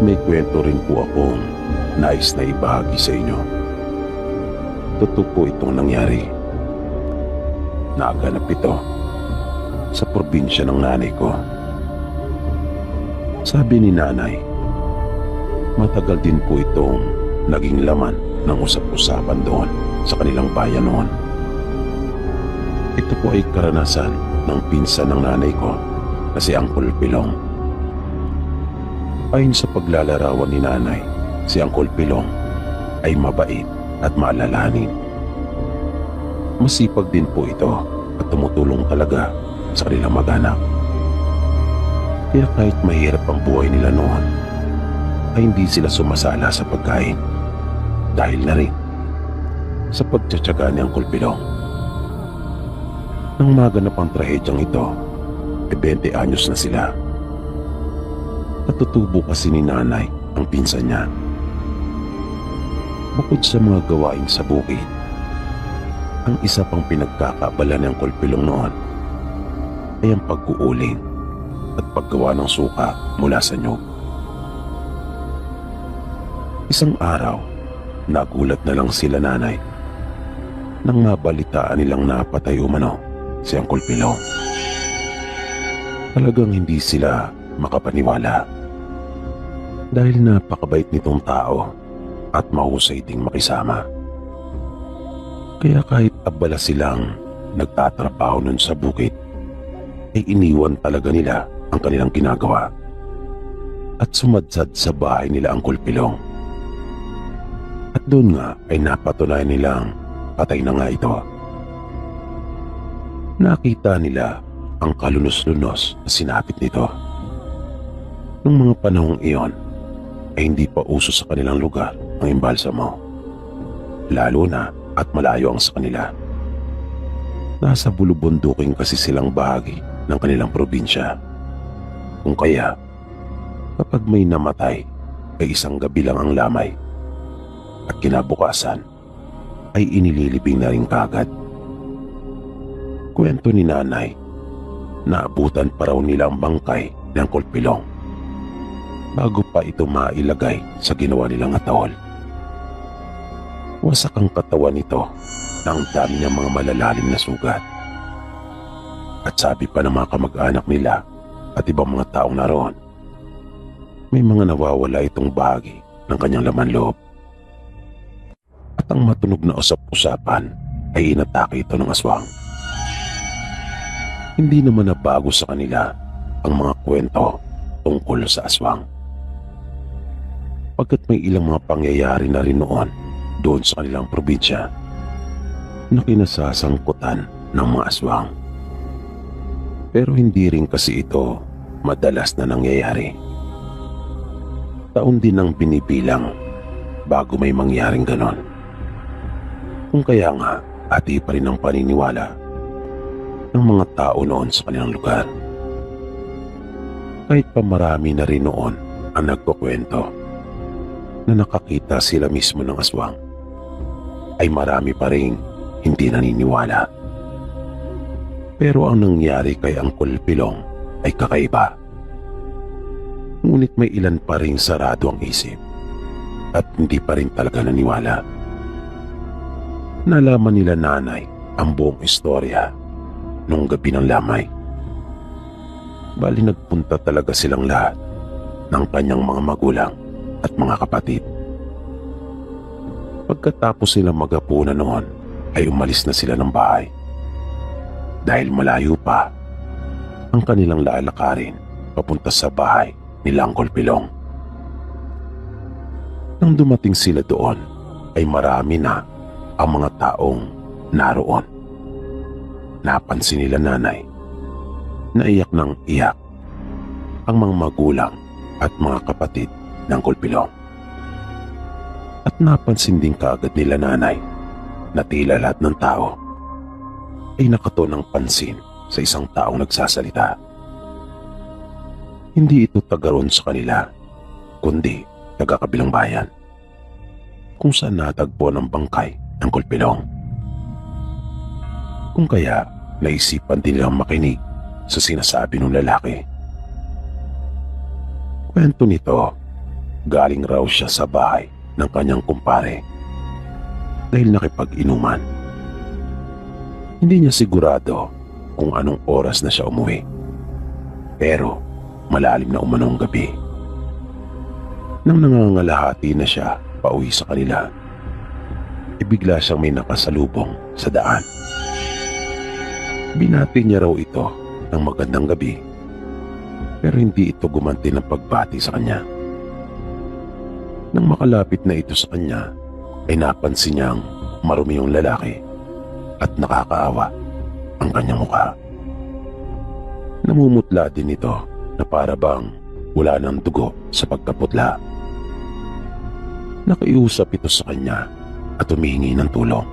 may kwento rin po akong nais na ibahagi sa inyo. Totoo po itong nangyari. Naganap ito sa probinsya ng nanay ko. Sabi ni nanay, matagal din po itong naging laman ng usap-usapan doon sa kanilang bayan noon. Ito po ay karanasan ng pinsan ng nanay ko na si Uncle Pilong. Ayon sa paglalarawan ni nanay, si Uncle Pilong ay mabait at maalalahanin. Masipag din po ito at tumutulong talaga sa kanilang mag-anak. Kaya kahit mahirap ang buhay nila noon, ay hindi sila sumasala sa pagkain dahil na rin sa pagtsatsaga ni Uncle Pilong. Nang maganap ang trahedyang ito, 20 anyos na sila. Natutubo kasi ni nanay ang pinsan niya. Bukod sa mga gawain sa bukid, ang isa pang pinagkakaabala ng Uncle Pilong noon ay ang pag-uuling at paggawa ng suka mula sa nyug. Isang araw, nagulat na lang sila nanay nang mabalitaan nilang napatay umano si Uncle Pilong. Talagang hindi sila makapaniwala dahil napakabait nitong tao at mahusay ding makisama. Kaya kahit abala silang nagtatrabaho nun sa bukid, ay iniwan talaga nila ang kanilang ginagawa at sumadsad sa bahay nila Uncle Pilong. At doon nga ay napatunayan nilang patay na nga ito. Nakita nila ang kalunos-lunos na sinapit nito. Noong mga panahong iyon ay hindi pa uso sa kanilang lugar ang imbalsamo, lalo na at malayo ang sa kanila. Nasa bulubundukin kasi silang bahagi ng kanilang probinsya. Kung kaya, kapag may namatay ay isang gabi lang ang lamay at kinabukasan ay inililibing na rin kagad. Kwento ni nanay, naabutan pa raw nila ang bangkay ng Uncle Pilong bago pa ito mailagay sa ginawa nilang atol. Wasak ang katawan nito na ang dami niyang mga malalalim na sugat. At sabi pa ng mga kamag-anak nila at ibang mga taong naroon, may mga nawawala itong bahagi ng kanyang laman loob. At ang matunog na usap-usapan ay inatake ito ng aswang. Hindi naman nabago sa kanila ang mga kwento tungkol sa aswang. Pagkat may ilang mga pangyayari na rin noon doon sa kanilang probinsya na kinasasangkutan ng mga aswang. Pero hindi rin kasi ito madalas na nangyayari. Taon din ang binibilang bago may mangyaring ganon. Kung kaya nga, ati pa rin ang paniniwala ng mga tao noon sa kanilang lugar. Kahit pa marami na rin noon ang nagkukwento na nakakita sila mismo ng aswang, ay marami pa rin hindi naniniwala. Pero ang nangyari kay Uncle Pilong ay kakaiba. Ngunit may ilan pa rin sarado ang isip at hindi pa rin talaga naniwala. Nalaman nila nanay ang buong istorya nung gabi ng lamay. Bali nagpunta talaga silang lahat ng kanyang mga magulang at mga kapatid. Pagkatapos silang maghapunan noon ay umalis na sila ng bahay dahil malayo pa ang kanilang lalakarin papunta sa bahay ni Uncle Pilong. Nang dumating sila doon ay marami na ang mga taong naroon. Napansin nila nanay na iyak ng iyak ang mga magulang at mga kapatid ng Uncle Pilong. At napansin din kaagad nila nanay na tila lahat ng tao ay nakatuon ng pansin sa isang taong nagsasalita. Hindi ito taga roon sa kanila, kundi taga kabilang bayan, kung saan natagpo ng bangkay ng Uncle Pilong. Kung kaya naisipan din nilang makinig sa sinasabi ng lalaki. Kwento nito, galing raw siya sa bahay ng kanyang kumpare dahil nakipag-inuman. Hindi niya sigurado kung anong oras na siya umuwi, pero malalim na umanong gabi. Nang nangangalahati na siya pauwi sa kanila, bigla siyang may nakasalubong sa daan. Binati niya raw ito ng magandang gabi, pero hindi ito gumanti ng pagbati sa kanya. Nang makalapit na ito sa kanya, ay napansin niyang marumi yung lalaki at nakakaawa ang kanyang mukha. Namumutla din ito na para bang wala ng dugo sa pagkaputla. Nakiusap ito sa kanya at humihingi ng tulong.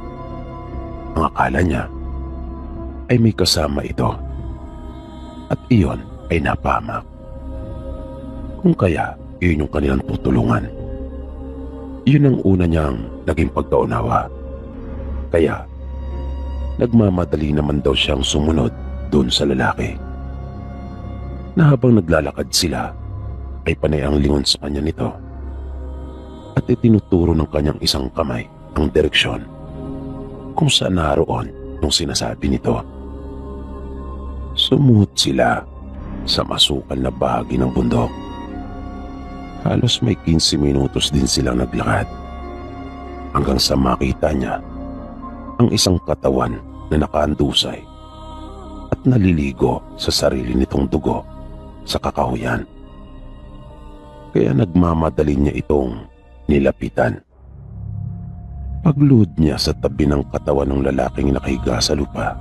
Ang akala niya ay may kasama ito at iyon ay napahamak. Kung kaya iyon yung kanilang tutulungan. Yun ang una niyang naging pagkaunawa. Kaya nagmamadali naman daw siyang sumunod doon sa lalaki. Na habang naglalakad sila ay panay ang lingon sa kanya nito at itinuturo ng kanyang isang kamay ang direksyon kung saan naroon nung sinasabi nito. Sumuot sila sa masukal na bahagi ng bundok. Halos may 15 minutos din silang naglakad hanggang sa makita niya ang isang katawan na nakaandusay at naliligo sa sarili nitong dugo sa kakahuyan. Kaya nagmamadali niya itong nilapitan. Pagluhod niya sa tabi ng katawan ng lalaking nakahiga sa lupa,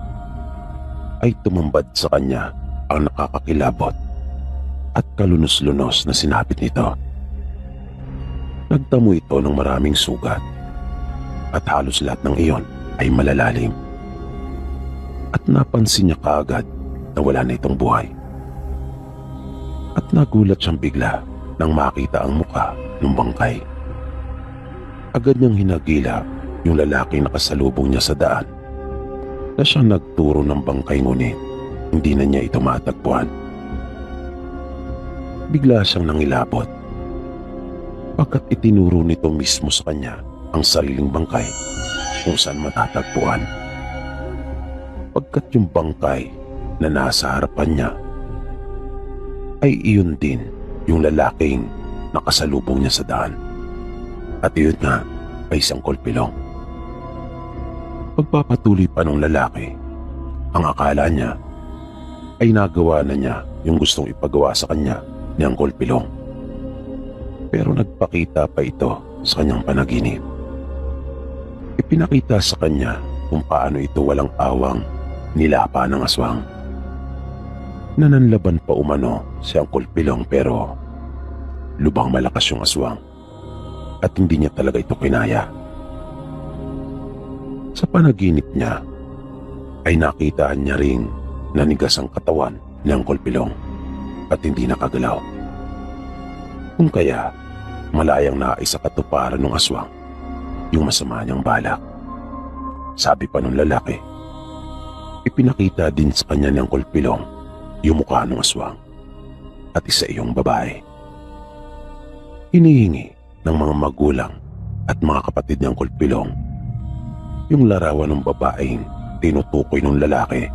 ay tumambad sa kanya ang nakakakilabot at kalunos-lunos na sinapit nito. Nagtamo ito ng maraming sugat at halos lahat ng iyon ay malalalim. At napansin niya kaagad na wala na itong buhay. At nagulat siyang bigla nang makita ang muka ng bangkay. Agad niyang hinagila yung lalaking nakasalubong niya sa daan na siyang nagturo ng bangkay, ngunit hindi na niya ito matagpuan. Bigla siyang nangilabot pagkat itinuro nito mismo sa kanya ang sariling bangkay kung saan matatagpuan. Pagkat yung bangkay na nasa harapan niya ay iyon din yung lalaking nakasalubong niya sa daan. At iyon nga ay isang kulpilong. Pagpapatuloy pa ng lalaki, ang akala niya ay nagawa na niya yung gustong ipagawa sa kanya niyang kulpilong. Pero nagpakita pa ito sa kanyang panaginip. Ipinakita sa kanya kung paano ito walang awang nilapa ng aswang. Nananlaban pa umano siyang kulpilong, pero lubang malakas yung aswang at hindi niya talaga ito kinaya. Sa panaginip niya ay nakitaan niya ring nanigas ang katawan niyang kulpilong at hindi nakagalaw. Kung kaya malayang naisa katuparan ng aswang yung masama niyang balak. Sabi pa ng lalaki, ipinakita din sa kanya niyang kulpilong yung mukha ng aswang at isa iyong babae. Hinihingi ng mga magulang at mga kapatid niyang kulpilong yung larawan ng babaeng tinutukoy ng lalaki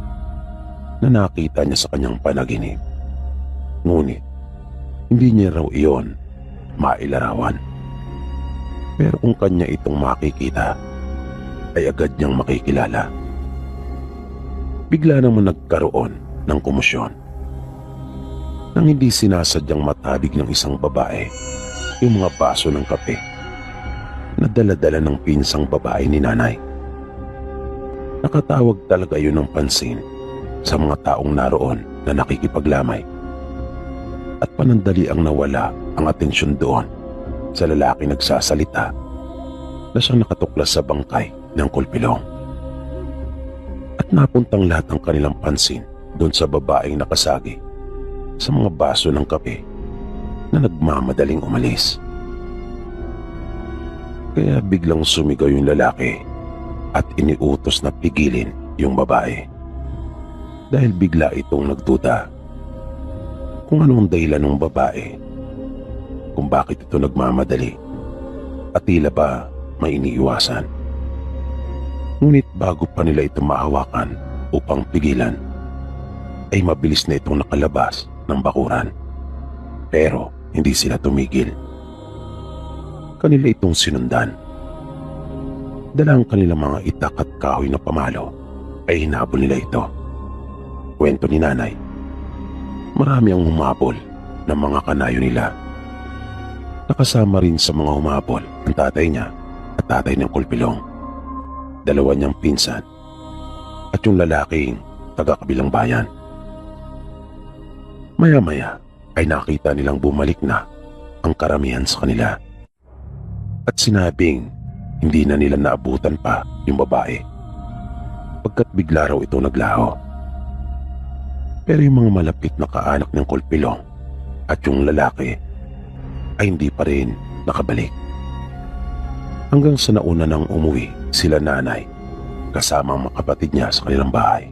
na nakita niya sa kanyang panaginip. Ngunit hindi niya raw iyon mailarawan. Pero kung kanya itong makikita, ay agad niyang makikilala. Bigla naman nagkaroon ng komosyon nang hindi sinasadyang matabig ng isang babae yung mga baso ng kape na dala-dala ng pinsang babae ni nanay. Nakatawag talaga yun ng pansin sa mga taong naroon na nakikipaglamay at panandali ang nawala ang atensyon doon sa lalaki nagsasalita na siyang nakatuklas sa bangkay ng kulpilong. At napuntang lahat ng kanilang pansin doon sa babaeng nakasagi sa mga baso ng kape na nagmamadaling umalis. Kaya biglang sumigaw yung lalaki at iniutos na pigilin yung babae dahil bigla itong nagduda kung anong dahilan ng babae kung bakit ito nagmamadali at tila ba may iniiwasan. Ngunit bago pa nila ito mahawakan upang pigilan, ay mabilis na itong nakalabas ng bakuran. Pero hindi sila tumigil. Kanila itong sinundan. Dala ang kanilang mga itak at kahoy na pamalo ay hinabol nila ito. Kwento ni nanay, marami ang humabol ng mga kanayo nila. Nakasama rin sa mga humabol ang tatay niya at tatay ng Kulpilong, dalawa niyang pinsan, at yung lalaking taga-kabilang bayan. Maya-maya ay nakita nilang bumalik na ang karamihan sa kanila at sinabing hindi na nila naabutan pa yung babae pagkat bigla raw ito naglaho. Pero yung mga malapit na kaanak ng Kulpilong at yung lalaki ay hindi pa rin nakabalik. Hanggang sa nauna nang umuwi sila nanay kasama ang mga kapatid niya sa kanilang bahay.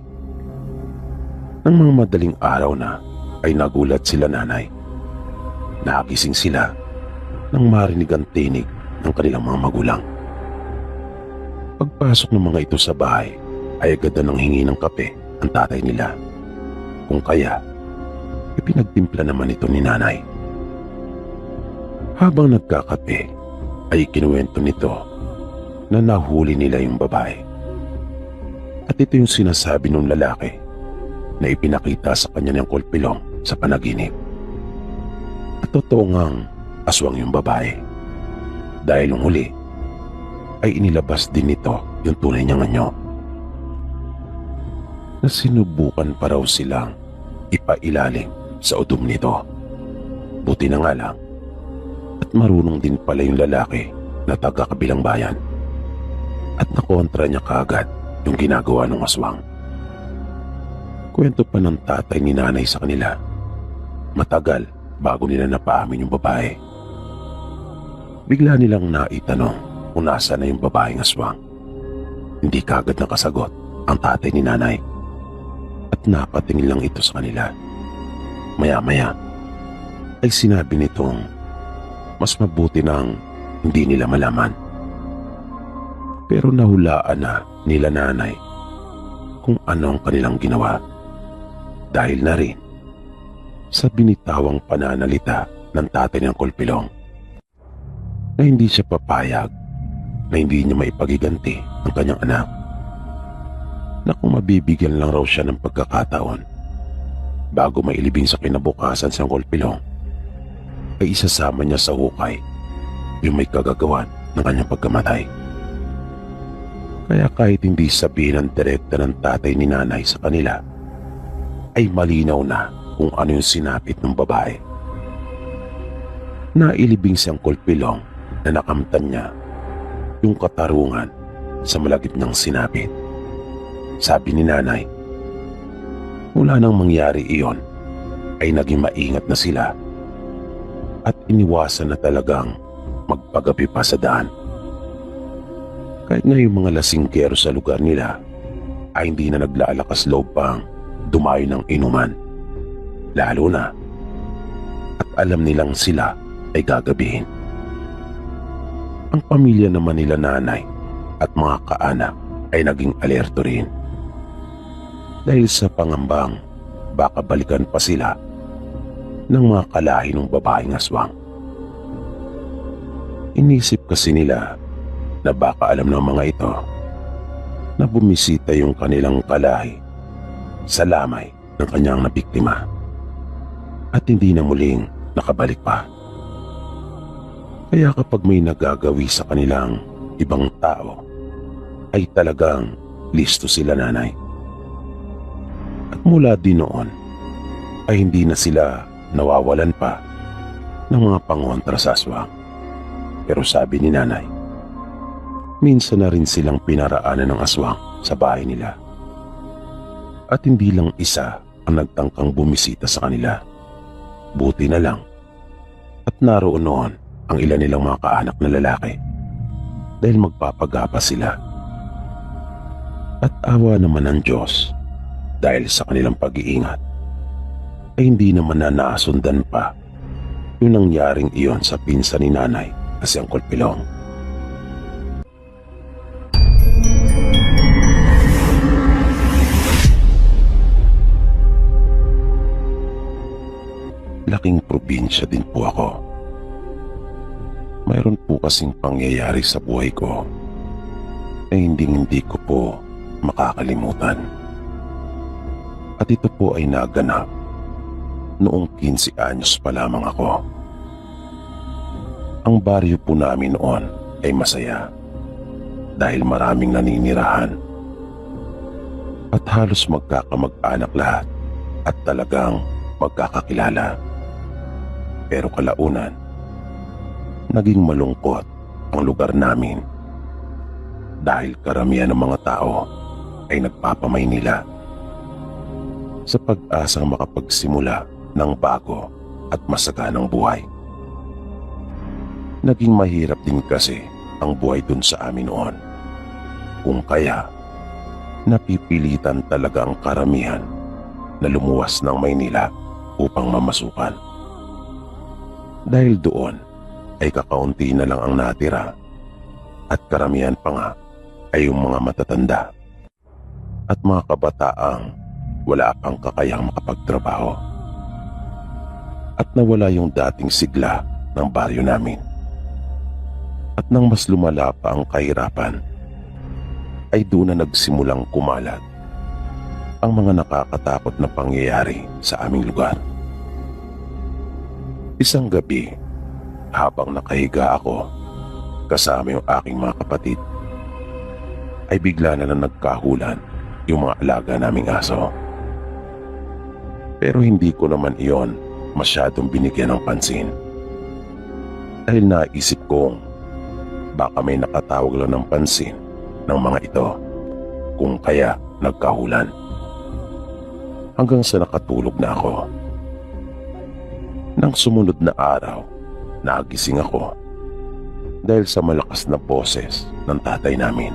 Nang mga madaling araw na ay nagulat sila nanay. Nagising sila nang marinig ang tinig ng kanilang mga magulang. Pagpasok ng mga ito sa bahay ay agad na nanghingi ng kape ang tatay nila. Kung kaya, ipinagtimpla naman ito ni nanay. Habang nagkakape ay kinuwento nito na nahuli nila yung babae. At ito yung sinasabi ng lalaki na ipinakita sa kanya ng Kulpilong sa panaginip. At totoo ngang aswang yung babae. Dahil nung huli ay inilabas din nito yung tunay niyang anyo. Na sinubukan pa raw silang ipailalim sa udom nito. Buti na nga lang at marunong din pala yung lalaki na taga-kabilang bayan at nakontra niya kaagad yung ginagawa ng aswang. Kwento pa ng tatay ni nanay sa kanila, matagal bago nila napaamin yung babae. Bigla nilang naitanong kung nasa na yung babaeng aswang. Hindi kaagad nakasagot ang tatay ni nanay at napatingin lang ito sa kanila. Maya-maya ay sinabi nitong mas mabuti nang hindi nila malaman. Pero nahulaan na nila nanay kung ano ang kanilang ginawa. Dahil na rin sa binitawang pananalita ng tatay ng Kulpilong na hindi siya papayag na hindi niya maipagiganti ang kanyang anak, na kung mabibigyan lang raw siya ng pagkakataon bago mailibing sa kinabukasan sa Kulpilong ay isasama niya sa hukay yung may kagagawan ng kanyang pagkamatay. Kaya kahit hindi sabihin ng direkta ng tatay ni nanay sa kanila, ay malinaw na kung ano yung sinapit ng babae. Nailibing siyang Kulpilong na nakamtan niya yung katarungan sa malagip niyang sinapit. Sabi ni nanay, mula nang mangyari iyon ay naging maingat na sila at iniwasan na talagang magpagabi pa sa daan. Kahit nga yung mga lasinggero sa lugar nila ay hindi na naglalakas loob pang dumayo ng inuman, lalo na at alam nilang sila ay gagabihin. Ang pamilya naman nila nanay at mga kaanak ay naging alerto rin dahil sa pangambang baka balikan pa sila ng mga kalahi ng babaeng aswang. Inisip kasi nila na baka alam ng mga ito na bumisita yung kanilang kalahi sa lamay ng kanyang nabiktima at hindi na muling nakabalik pa. Kaya kapag may nagagawi sa kanilang ibang tao ay talagang listo sila nanay. At mula din noon ay hindi na sila nawawalan pa ng mga pangontra sa aswang. Pero sabi ni nanay, minsan na rin silang pinaraanan ng aswang sa bahay nila. At hindi lang isa ang nagtangkang bumisita sa kanila. Buti na lang at naroon noon ang ilan nilang mga kaanak na lalaki dahil magpapagapa sila. At awa naman ng Diyos dahil sa kanilang pag-iingat ay hindi naman na nasundan pa Yung nangyaring iyon sa pinsan ni nanay na si Uncle Pilong. Laking probinsya din po ako. Mayroon po kasing pangyayari sa buhay ko na hindi ko po makakalimutan. At ito po ay naganap noong 15 anyos pa lamang ako. Ang baryo po namin noon ay masaya dahil maraming naninirahan at halos magkakamag-anak lahat at talagang magkakakilala. Pero kalaunan, naging malungkot ang lugar namin dahil karamihan ng mga tao ay nagpapamaynila sa pag-asang makapagsimula ng bago at masaganang buhay. Naging mahirap din kasi ang buhay dun sa amin noon. Kung kaya, napipilitan talaga ang karamihan na lumuwas ng Maynila upang mamasukan. Dahil doon ay kakaunti na lang ang natira at karamihan pa nga ay yung mga matatanda at mga kabataang wala pang kakayang makapagtrabaho. At nawala yung dating sigla ng baryo namin. At nang mas lumala pa ang kahirapan, ay doon na nagsimulang kumalat ang mga nakakatakot na pangyayari sa aming lugar. Isang gabi, habang nakahiga ako kasama yung aking mga kapatid, ay bigla na nagkahulan yung mga alaga naming aso. Pero hindi ko naman iyon masyadong binigyan ng pansin dahil naisip kong baka may nakatawag lang ng pansin ng mga ito kung kaya nagkahulan. Hanggang sa nakatulog na ako. Nang sumunod na araw, nagising ako dahil sa malakas na boses ng tatay namin.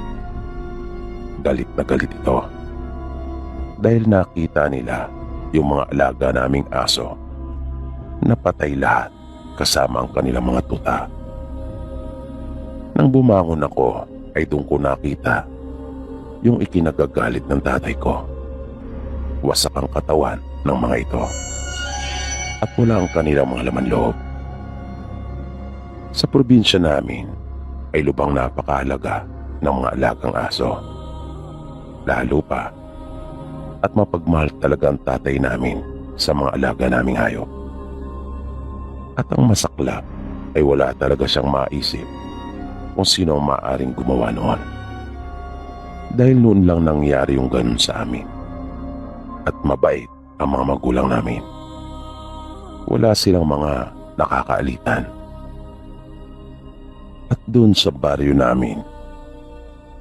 Galit na galit ito dahil nakita nila yung mga alaga naming aso na patay lahat kasama ang kanilang mga tuta. Nang bumangon ako ay doon ko nakita yung ikinagagalit ng tatay ko. Wasak ang katawan ng mga ito at wala ang kanilang mga laman loob. Sa probinsya namin ay lubang napakahalaga ng mga alagang aso. Lalo pa at mapagmahal talaga ang tatay namin sa mga alaga naming hayop. At ang masaklap ay wala talaga siyang maisip kung sino ang maaaring gumawa noon. Dahil noon lang nangyari yung ganun sa amin. At mabait ang mga magulang namin. Wala silang mga nakakaalitan. At doon sa baryo namin,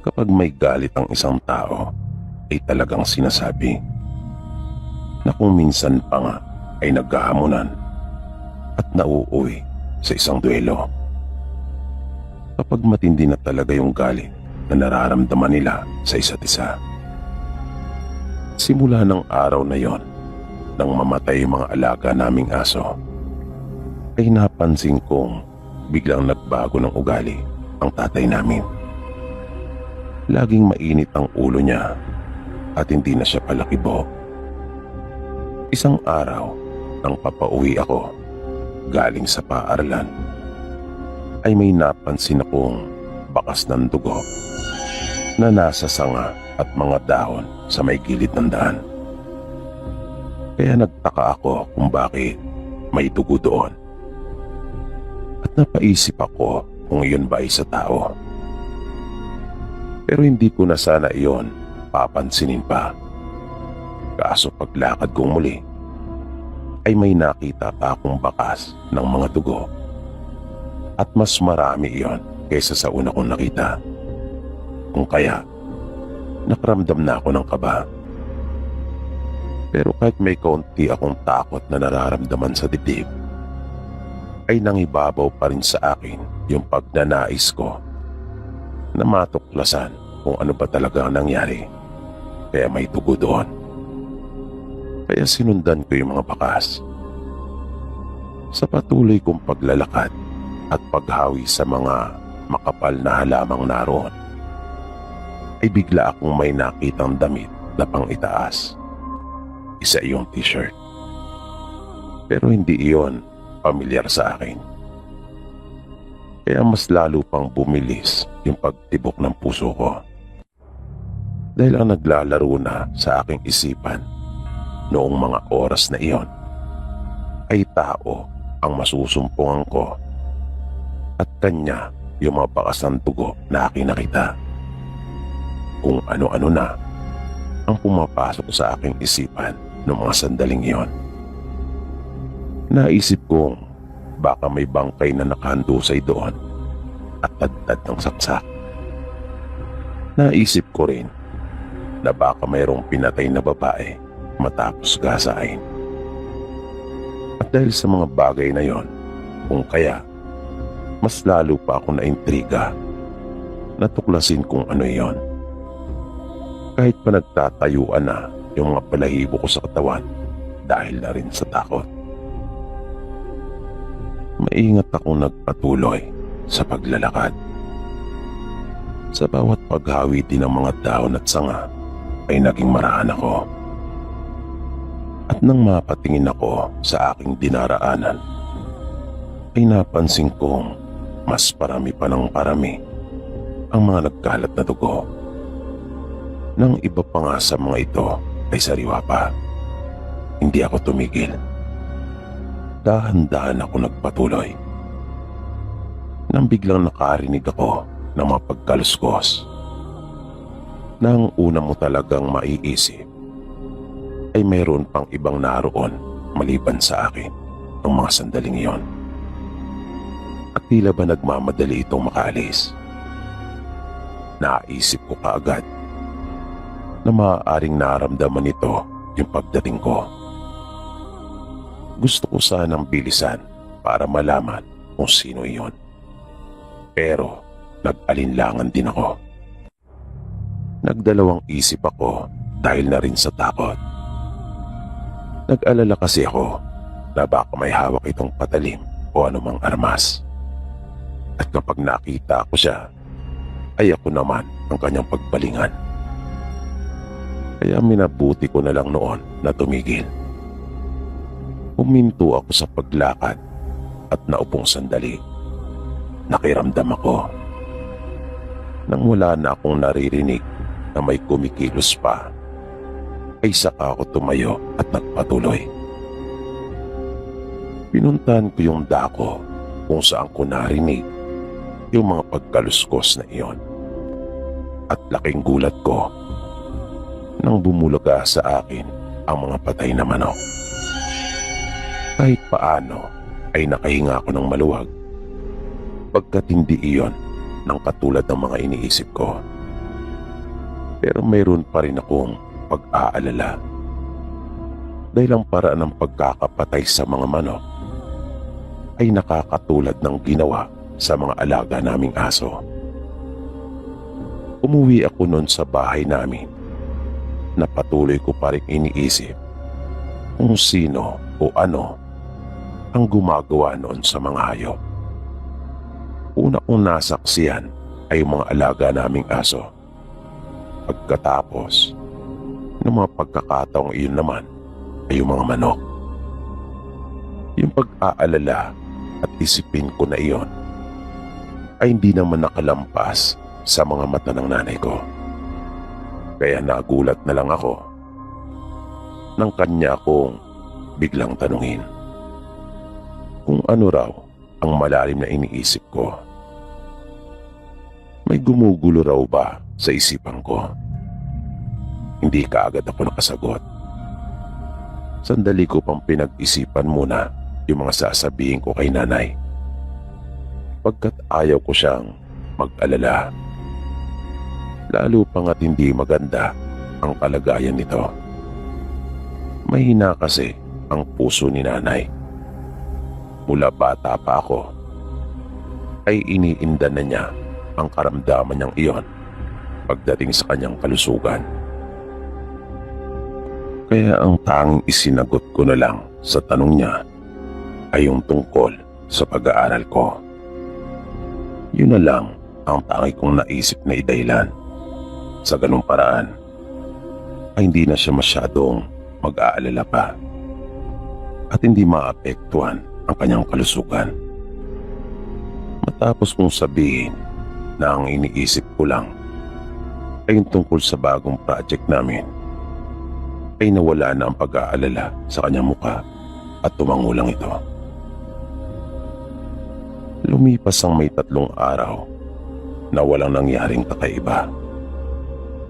kapag may galit ang isang tao, ay talagang sinasabi na kung minsan pa nga ay naghahamunan at nauuwi sa isang duelo. Kapag matindi na talaga yung galit na nararamdaman nila sa isa't isa. Simula ng araw na yon, nang mamatay yung mga alaga naming aso, ay napansin kong biglang nagbago ng ugali ang tatay namin. Laging mainit ang ulo niya at hindi na siya palakibo. Isang araw, nang papauwi ako galing sa paaralan, ay may napansin akong bakas ng dugo na nasa sanga at mga dahon sa may gilid ng daan. Kaya nagtaka ako kung bakit may dugo doon. At napaisip ako kung iyon ba ay sa tao. Pero hindi ko na sana iyon papansinin pa. Kaso paglakad kong muli, ay may nakita pa akong bakas ng mga dugo. At mas marami iyon kaysa sa una kong nakita. Kung kaya, nakaramdam na ako ng kaba. Pero kahit may kaunti akong takot na nararamdaman sa dibdib, ay nangibabaw pa rin sa akin yung pagnanais ko na matuklasan kung ano ba talaga ang nangyari. Kaya may dugo doon. Kaya sinundan ko yung mga bakas. Sa patuloy kong paglalakad at paghawi sa mga makapal na halamang naroon, ay bigla akong may nakitang damit na pang-itaas. Isa iyong t-shirt. Pero hindi iyon pamilyar sa akin. Kaya mas lalo pang bumilis yung pagtibok ng puso ko. Dahil ang naglalaro na sa aking isipan noong mga oras na iyon ay tao ang masusumpungan ko at kanya yung mga bakas ng dugo na aking nakita. Kung ano-ano na ang pumapasok sa aking isipan noong mga sandaling iyon. Naisip kong baka may bangkay na nakahandusay doon at tadtad ng saksak. Naisip ko rin na baka mayroong pinatay na babae matapos gasain. At dahil sa mga bagay na yon, kung kaya, mas lalo pa ako naintriga na tuklasin kung ano yon. Kahit pa nagtatayuan na yung mga balahibo ko sa katawan dahil na rin sa takot. Maingat akong nagpatuloy sa paglalakad. Sa bawat paghawi din ng mga dahon at sanga ay naging maraan ako. At nang mapatingin ako sa aking dinaraanan, ay napansin kong mas parami pa ng parami ang mga nagkalat na dugo. Nang iba pa nga sa mga ito ay sariwa pa. Hindi ako tumigil. Dahan-dahan ako nagpatuloy. Nang biglang nakarinig ako ng mga pagkaluskos. Nang una mo talagang maiisip ay mayroon pang ibang naroon maliban sa akin ng mga sandaling iyon. At tila ba nagmamadali itong makaalis. Naisip ko kaagad na maaaring naramdaman nito yung pagdating ko. Gusto ko sanang bilisan para malaman kung sino iyon. Pero nag-alinlangan din ako. Nagdalawang isip ako dahil na rin sa takot. Nag-alala kasi ako na baka may hawak itong patalim o anumang armas. At kapag nakita ko siya, ay ako naman ang kanyang pagbalingan. Kaya minabuti ko na lang noon na tumigil. Huminto ako sa paglakad at naupong sandali. Nakiramdam ako. Nang wala na akong naririnig na may kumikilos pa, ay saka ako tumayo at nagpatuloy. Pinuntahan ko yung dako kung saan ko narinig yung mga pagkaluskos na iyon. At laking gulat ko nang bumulaga sa akin ang mga patay na manok. Kahit paano ay nakahinga ako ng maluwag pagkat hindi iyon ng katulad ng mga iniisip ko. Pero mayroon pa rin akong pag-aalala dahil ang paraan ng pagkakapatay sa mga manok ay nakakatulad ng ginawa sa mga alaga naming aso. Umuwi ako noon sa bahay namin na patuloy ko pa rin iniisip kung sino o ano ang gumagawa noon sa mga hayop. Una kong nasaksiyan ay mga alaga naming aso. Pagkatapos ng mga pagkakataong iyon naman ay yung mga manok. Yung pag-aalala at isipin ko na iyon ay hindi naman nakalampas sa mga mata ng nanay ko. Kaya nagulat na lang ako nang kanya kong biglang tanungin kung ano raw ang malalim na iniisip ko. May gumugulo raw ba sa isipan ko? Hindi kaagad ako nakasagot. Sandali ko pang pinag-isipan muna yung mga sasabihin ko kay nanay. Pagkat ayaw ko siyang mag-alala. Lalo pa nga't hindi maganda ang kalagayan nito. Mahina kasi ang puso ni nanay. Mula bata pa ako, ay iniinda na niya ang karamdaman niyang iyon pagdating sa kanyang kalusugan. Kaya ang tanging isinagot ko na lang sa tanong niya ay yung tungkol sa pag-aaral ko. Yun na lang ang tangi kong naisip na idahilan. Sa ganung paraan, ay hindi na siya masyadong mag-aalala pa at hindi maapektuhan ang kanyang kalusugan. Matapos kong sabihin na ang iniisip ko lang ay yung tungkol sa bagong project namin, ay nawala na ang pag-aalala sa kanyang muka at tumango lang ito. Lumipas ang may 3 araw na walang nangyaring kakaiba.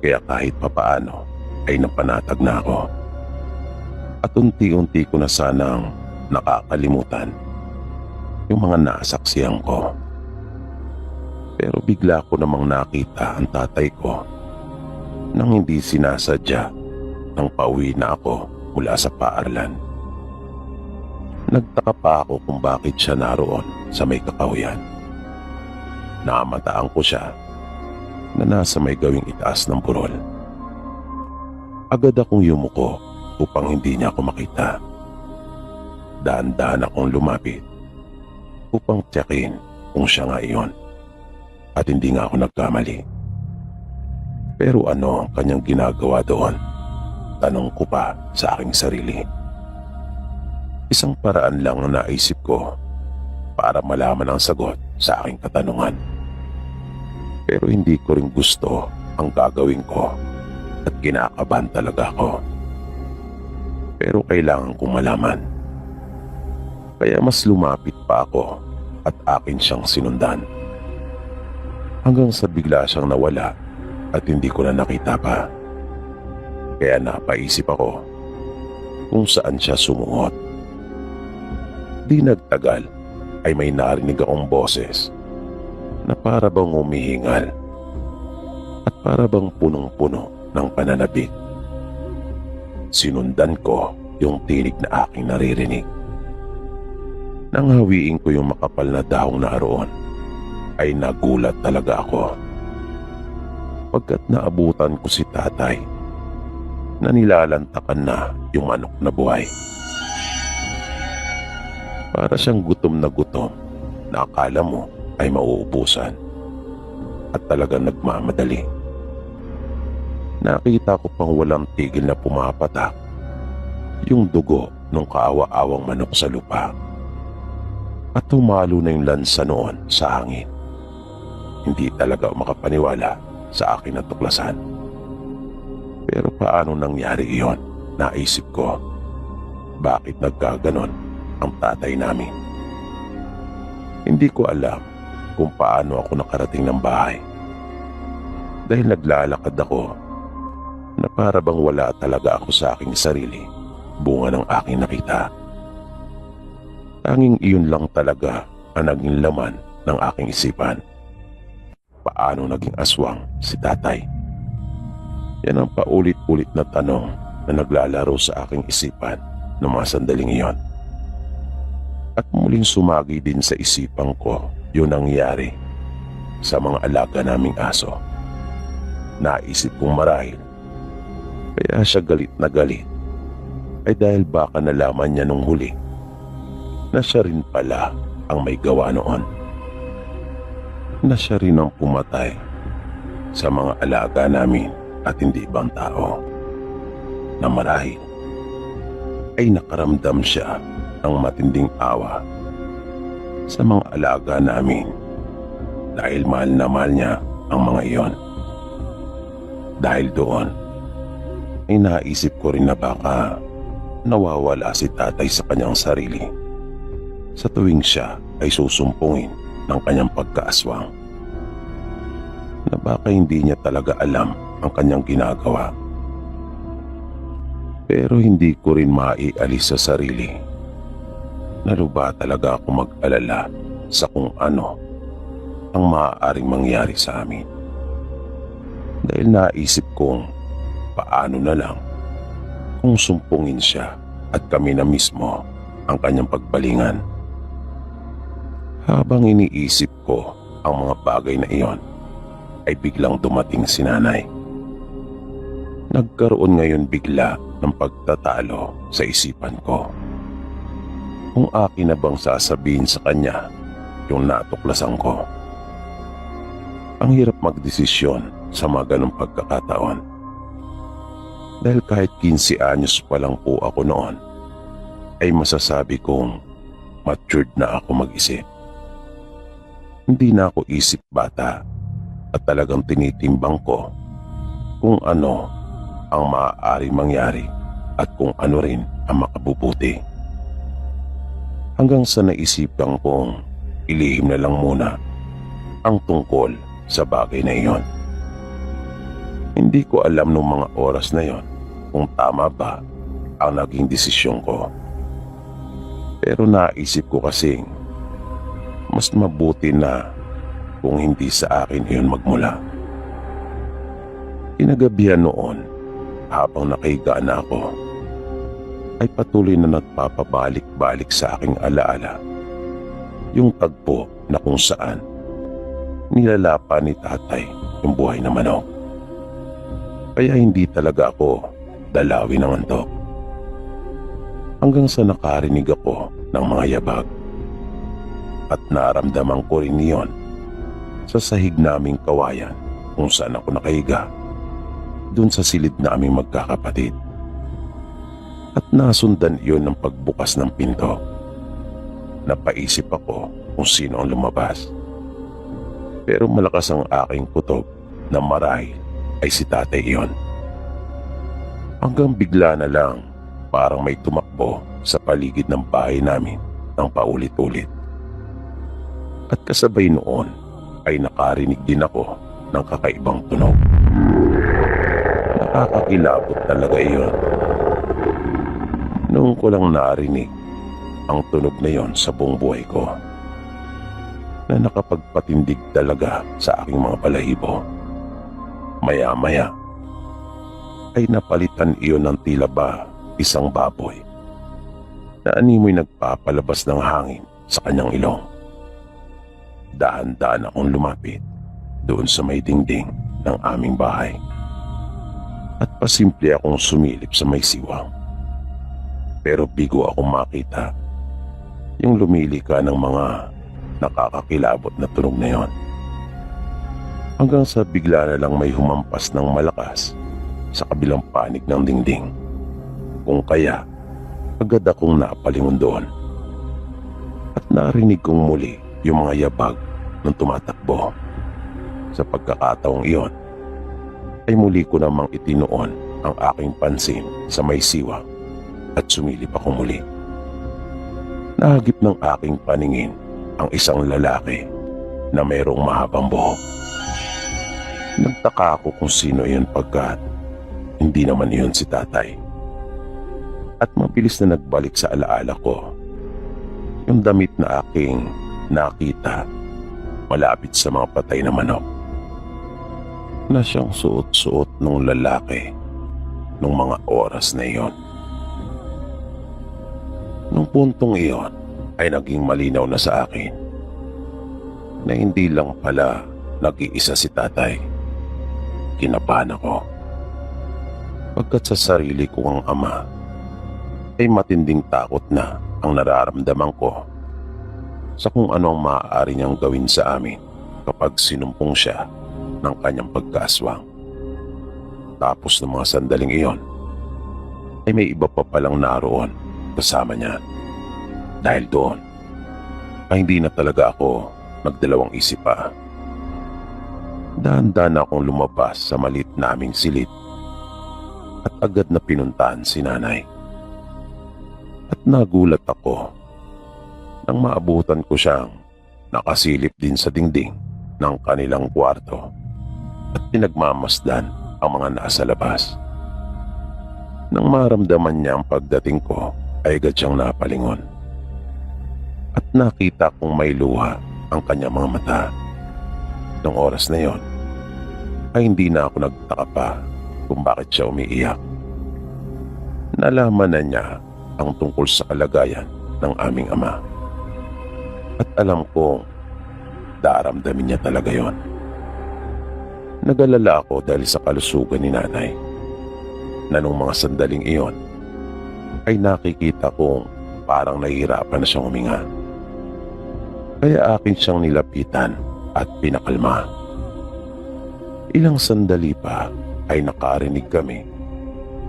Kaya kahit papaano ay napanatag na ako. At unti-unti ko na sanang nakakalimutan yung mga nasaksihan ko. Pero bigla ko namang nakita ang tatay ko nang hindi sinasadya nang pauwi na ako mula sa paaralan. Nagtaka pa ako kung bakit siya naroon sa may kakahuyan. Nakamataan ko siya na nasa may gawing itaas ng burol. Agad akong yumuko upang hindi niya ako makita. Dahan-dahan akong lumapit upang tiyakin kung siya nga iyon. At hindi nga ako nagkamali. Pero ano ang kanyang ginagawa doon? Tanong ko pa sa aking sarili. Isang paraan lang ang naisip ko para malaman ang sagot sa aking katanungan. Pero hindi ko rin gusto ang gagawin ko at kinakabahan talaga ako. Pero kailangan kong malaman. Kaya mas lumapit pa ako at akin siyang sinundan. Hanggang sa bigla siyang nawala at hindi ko na nakita pa. Kaya napaisip ako kung saan siya sumuot. Di nagtagal ay may narinig akong boses na para bang humihingal at para bang punong-puno ng pananabik. Sinundan ko yung tinig na aking naririnig. Nang hawiin ko yung makapal na dahong naroon, ay nagulat talaga ako. Pagkat naabutan ko si tatay na nilalantakan na yung manok na buhay. Para siyang gutom na akala mo ay mauubusan at talagang nagmamadali. Nakita ko pang walang tigil na pumapatak yung dugo ng kaawa-awang manok sa lupa. At humalo na yung lansa noon sa hangin. Hindi talaga makapaniwala sa akin na tuklasan. Pero paano nangyari iyon? Naisip ko, bakit nagkaganon ang tatay namin? Hindi ko alam kung paano ako nakarating ng bahay. Dahil naglalakad ako na para bang wala talaga ako sa aking sarili, bunga ng aking nakita. Tanging iyon lang talaga ang naging laman ng aking isipan. Paano naging aswang si tatay? Yan ang paulit-ulit na tanong na naglalaro sa aking isipan ng mga sandaling iyon. At muling sumagi din sa isipan ko yung nangyari sa mga alaga naming aso. Naisip kong marahil kaya siya galit na galit ay dahil baka nalaman niya nung huli na siya rin pala ang may gawa noon. Na siya rin ang pumatay sa mga alaga namin at hindi ibang tao. Na marahil ay nakaramdam siya ng matinding awa sa mga alaga namin dahil mahal na mahal niya ang mga iyon. Dahil doon ay naisip ko rin na baka nawawala si tatay sa kanyang sarili sa tuwing siya ay susumpungin ng kanyang pagkaaswang. Na baka hindi niya talaga alam ang kanyang ginagawa. Pero hindi ko rin maialis sa sarili na luba talaga ako mag-alala sa kung ano ang maaaring mangyari sa amin. Dahil naisip kong paano na lang kung sumpungin siya at kami na mismo ang kanyang pagbalingan. Habang iniisip ko ang mga bagay na iyon, ay biglang dumating si nanay. Nagkaroon ngayon bigla ng pagtatalo sa isipan ko. kung akin na bang sasabihin sa kanya yung natuklasan ko. Ang hirap magdesisyon sa mga ganong pagkakataon. Dahil kahit 15 anyos pa lang po ako noon, ay masasabi kong matured na ako mag-isip. Hindi na ako isip bata at talagang tinitimbang ko kung ano ang maaaring mangyari at kung ano rin ang makabubuti. Hanggang sa naisipan kong ilihim na lang muna ang tungkol sa bagay na iyon. Hindi ko alam nung mga oras na yon kung tama ba ang naging desisyon ko. Pero naisip ko kasing mas mabuti na kung hindi sa akin iyon magmula. Kinagabihan noon, habang nakahiga na ako, ay patuloy na nagpapabalik-balik sa aking alaala yung tagpo na kung saan nilalapa ni tatay yung buhay na manok. Kaya hindi talaga ako dalawin ng antok. Hanggang sa nakarinig ako ng mga yabag. At naramdaman ko rin iyon sa sahig naming kawayan kung saan ako nakahiga, dun sa silid naming magkakapatid. At nasundan iyon ng pagbukas ng pinto. Napaisip ako kung sino ang lumabas. Pero malakas ang aking kutob na marahil ay si tatay iyon. Hanggang bigla na lang parang may tumakbo sa paligid ng bahay namin ng paulit-ulit. At kasabay noon ay nakarinig din ako ng kakaibang tunog. Nakakakilabot talaga iyon. Noong ko lang narinig ang tunog na iyon sa buong buhay ko, na nakapagpatindig talaga sa aking mga balahibo. Maya-maya ay napalitan iyon ng tila ba isang baboy na animoy nagpapalabas ng hangin sa kanyang ilong. Dahan-dahan akong lumapit doon sa may dingding ng aming bahay at pasimple akong sumilip sa may siwang. Pero bigo akong makita yung lumilika ng mga nakakakilabot na tunog na yon. Hanggang sa bigla na lang may humampas ng malakas sa kabilang panig ng dingding. Kung kaya, agad akong napalingon doon. At narinig kong muli yung mga yabag ng tumatakbo. Sa pagkakataong iyon, ay muli ko namang itinuon ang aking pansin sa may siwa at sumilip ako muli. Nahagip ng aking paningin ang isang lalaki na mayroong mahabang buhok. Nagtaka ako kung sino iyon pagkat hindi naman iyon si tatay. At mabilis na nagbalik sa alaala ko yung damit na aking nakita malapit sa mga patay na manok na siyang suot-suot ng lalaki nung mga oras na iyon. Nung puntong iyon ay naging malinaw na sa akin na hindi lang pala nag-iisa si tatay. Kinabahan ako pagkat sa sarili kong ama ay matinding takot na ang nararamdaman ko sa kung ano ang maaari niyang gawin sa amin kapag sinumpong siya ng kanyang pagkaaswang. Tapos ng mga sandaling iyon ay may iba pa palang naroon kasama niya. Dahil doon ay hindi na talaga ako nagdalawang isip pa. Dahan-dahan akong lumabas sa maliit naming silid at agad na pinuntahan si nanay. At nagulat ako nang maabutan ko siyang nakasilip din sa dingding ng kanilang kwarto at pinagmamasdan ang mga nasa labas. Nang maramdaman niya ang pagdating ko ay agad siyang napalingon at nakita kong may luha ang kanyang mga mata. Noong oras na yon ay hindi na ako nagtaka pa kung bakit siya umiiyak. Nalaman na niya ang tungkol sa kalagayan ng aming ama. At alam kong daramdamin niya talaga yon. Nag-alala ako dahil sa kalusugan ni nanay na nung mga sandaling iyon ay nakikita kong parang nahihirapan na siyang huminga. Kaya akin siyang nilapitan at pinakalma. Ilang sandali pa ay nakarinig kami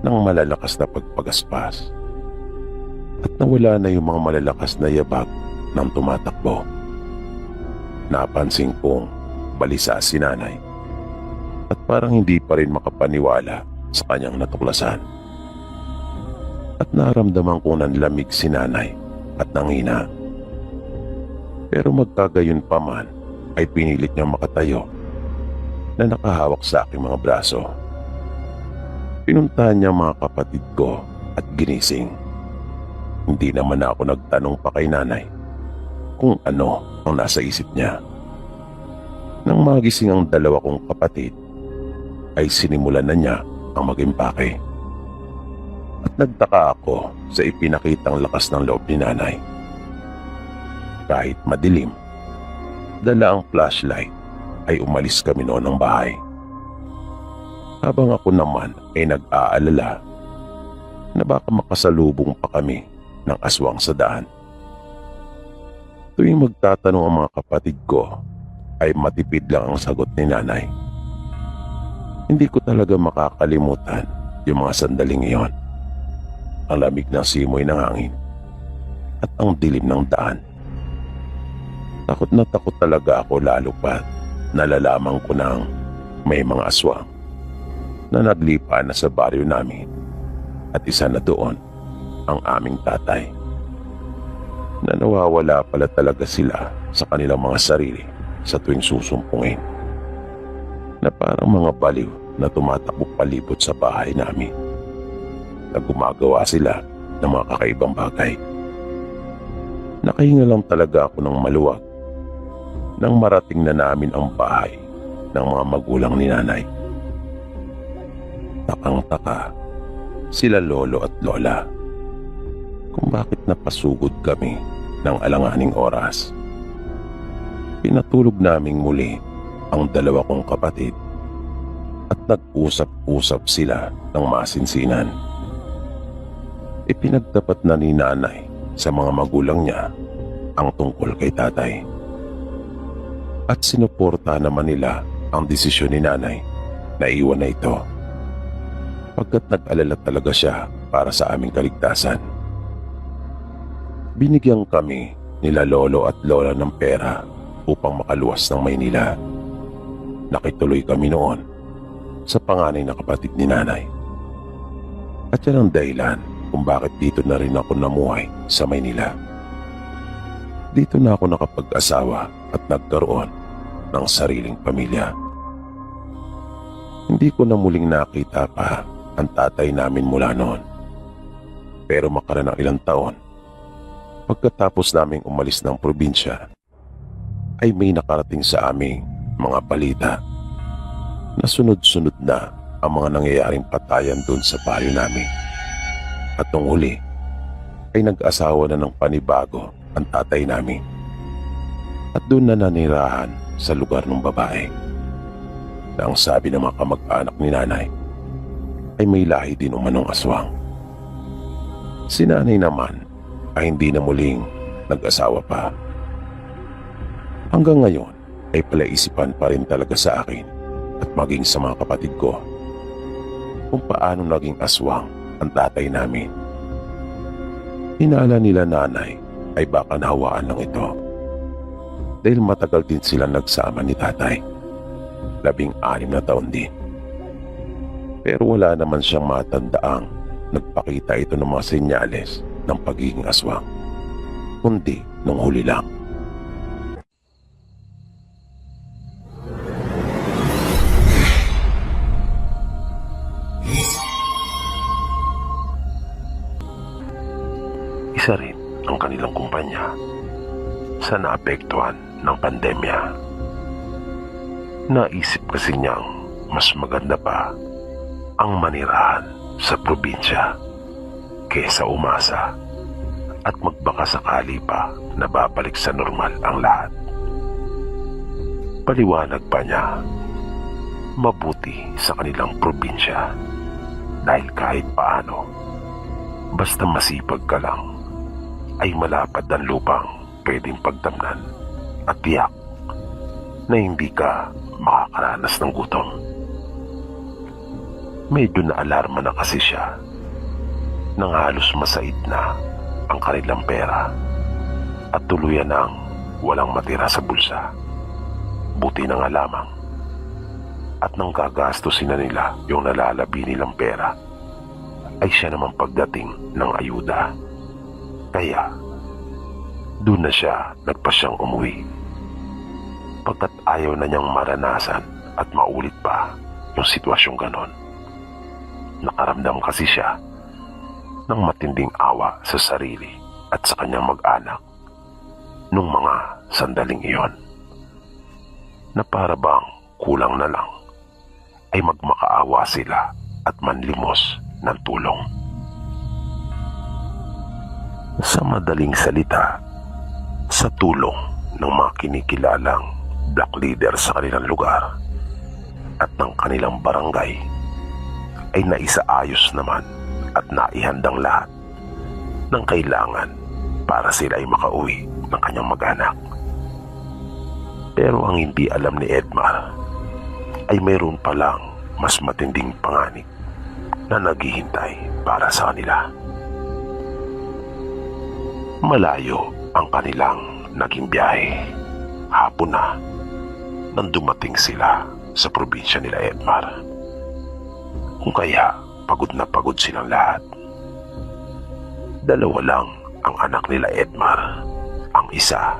ng malalakas na pagpagaspas. At nawala na yung mga malalakas na yabag ng tumatakbo. Napansin kong balisa si nanay at parang hindi pa rin makapaniwala sa kanyang natuklasan. At naramdaman kong nanlamig si nanay at nanghina. Pero magkagayon pa man ay pinilit niyang makatayo na nakahawak sa aking mga braso. Pinuntahan niya mga kapatid ko at ginising. Hindi naman ako nagtanong pa kay nanay kung ano ang nasa isip niya. Nang magising ang dalawa kong kapatid, ay sinimulan na niya ang mag-impake. At nagtaka ako sa ipinakitang lakas ng loob ni nanay. Kahit madilim, dala ang flashlight, ay umalis kami noon ng bahay. Habang ako naman ay nag-aalala na baka makasalubong pa kami ng aswang sa daan. Tuwing magtatanong ang mga kapatid ko, ay matipid lang ang sagot ni nanay. Hindi ko talaga makakalimutan yung mga sandaling iyon. Ang lamig ng simoy ng hangin at ang dilim ng daan. Takot na takot talaga ako lalo pa nalalaman ko nang may mga aswang na naglipa na sa baryo namin at isa na doon ang aming tatay. Na nawawala pala talaga sila sa kanilang mga sarili sa tuwing susumpungin. Na parang mga baliw na tumatakbo palibot sa bahay namin. Na gumagawa sila ng mga kakaibang bagay. Nakahinga lang talaga ako ng maluwag nang marating na namin ang bahay ng mga magulang ni nanay. Takang-taka sila lolo at lola kung bakit napasugod kami ng alanganing oras. Pinatulog naming muli ang dalawa kong kapatid at nag-usap-usap sila ng masinsinan. Ipinagtapat na ni nanay sa mga magulang niya ang tungkol kay tatay. At sinuporta naman nila ang desisyon ni nanay na iwan na ito. Pagkat nag-alala talaga siya para sa aming kaligtasan. Binigyan kami nila lolo at lola ng pera upang makaluwas ng Maynila. Nakituloy kami noon sa panganay na kapatid ni nanay. At yan ang dahilan kung bakit dito na rin ako namuhay sa Maynila. Dito na ako nakapag-asawa at nagkaroon ng sariling pamilya. Hindi ko na muling nakita pa ang tatay namin mula noon. Pero makaraan ng ilang taon, pagkatapos naming umalis ng probinsya, ay may nakarating sa aming mga balita na sunod-sunod na ang mga nangyayaring patayan doon sa baryo namin. At nung huli, ay nag-asawa na ng panibago ang tatay namin. At doon na nanirahan sa lugar ng babae na ang sabi ng mga kamag-anak ni nanay ay may lahi din umanong aswang. Si nanay naman ay hindi na muling nag-asawa pa. Hanggang ngayon ay palaisipan pa rin talaga sa akin at maging sa mga kapatid ko kung paano naging aswang ang tatay namin. Hinala nila nanay ay baka nahawaan lang ito dahil matagal din sila nagsama ni tatay, 16 na taon din. Pero wala naman siyang matandaang nagpakita ito ng mga senyales ng pagiging aswang, kundi nung huli lang. Isa rin ang kanilang kumpanya sa naapektuhan ng pandemya. Naisip kasi niyang mas maganda pa ang manirahan sa probinsya kaysa umasa at magbaka sakali pa na babalik sa normal ang lahat. Paliwanag pa niya, mabuti sa kanilang probinsya dahil kahit paano, basta masipag ka lang ay malapad ang lupang pwedeng pagtamnan at tiyak na hindi ka makakaranas ng gutom. Medyo naalarma na kasi siya nang halos masait na ang kanilang pera at tuluyan nang walang matira sa bulsa. Buti na nga lamang at nang gagastusin na nila yung nalalabi nilang pera ay siya naman pagdating ng ayuda. Kaya doon na siya nagpasyang umuwi. Pagkat ayaw na niyang maranasan at maulit pa yung sitwasyong ganon. Nakaramdam kasi siya ng matinding awa sa sarili at sa kanyang mag-anak nung mga sandaling iyon, na para bang kulang na lang ay magmakaawa sila at manlimos ng tulong. Sa madaling salita, sa tulong ng mga kinikilalang black leader sa kanilang lugar at ng kanilang barangay ay naisaayos naman at naihandang lahat ng kailangan para sila ay makauwi ng kanyang mag-anak. Pero ang hindi alam ni Edmar ay mayroon palang mas matinding panganib na naghihintay para sa kanila. Malayo ang kanilang naging biyahe. Hapon na nang dumating sila sa probinsya nila Edmar. Kung kaya pagod na pagod silang lahat. Dalawa lang ang anak nila Edmar. Ang isa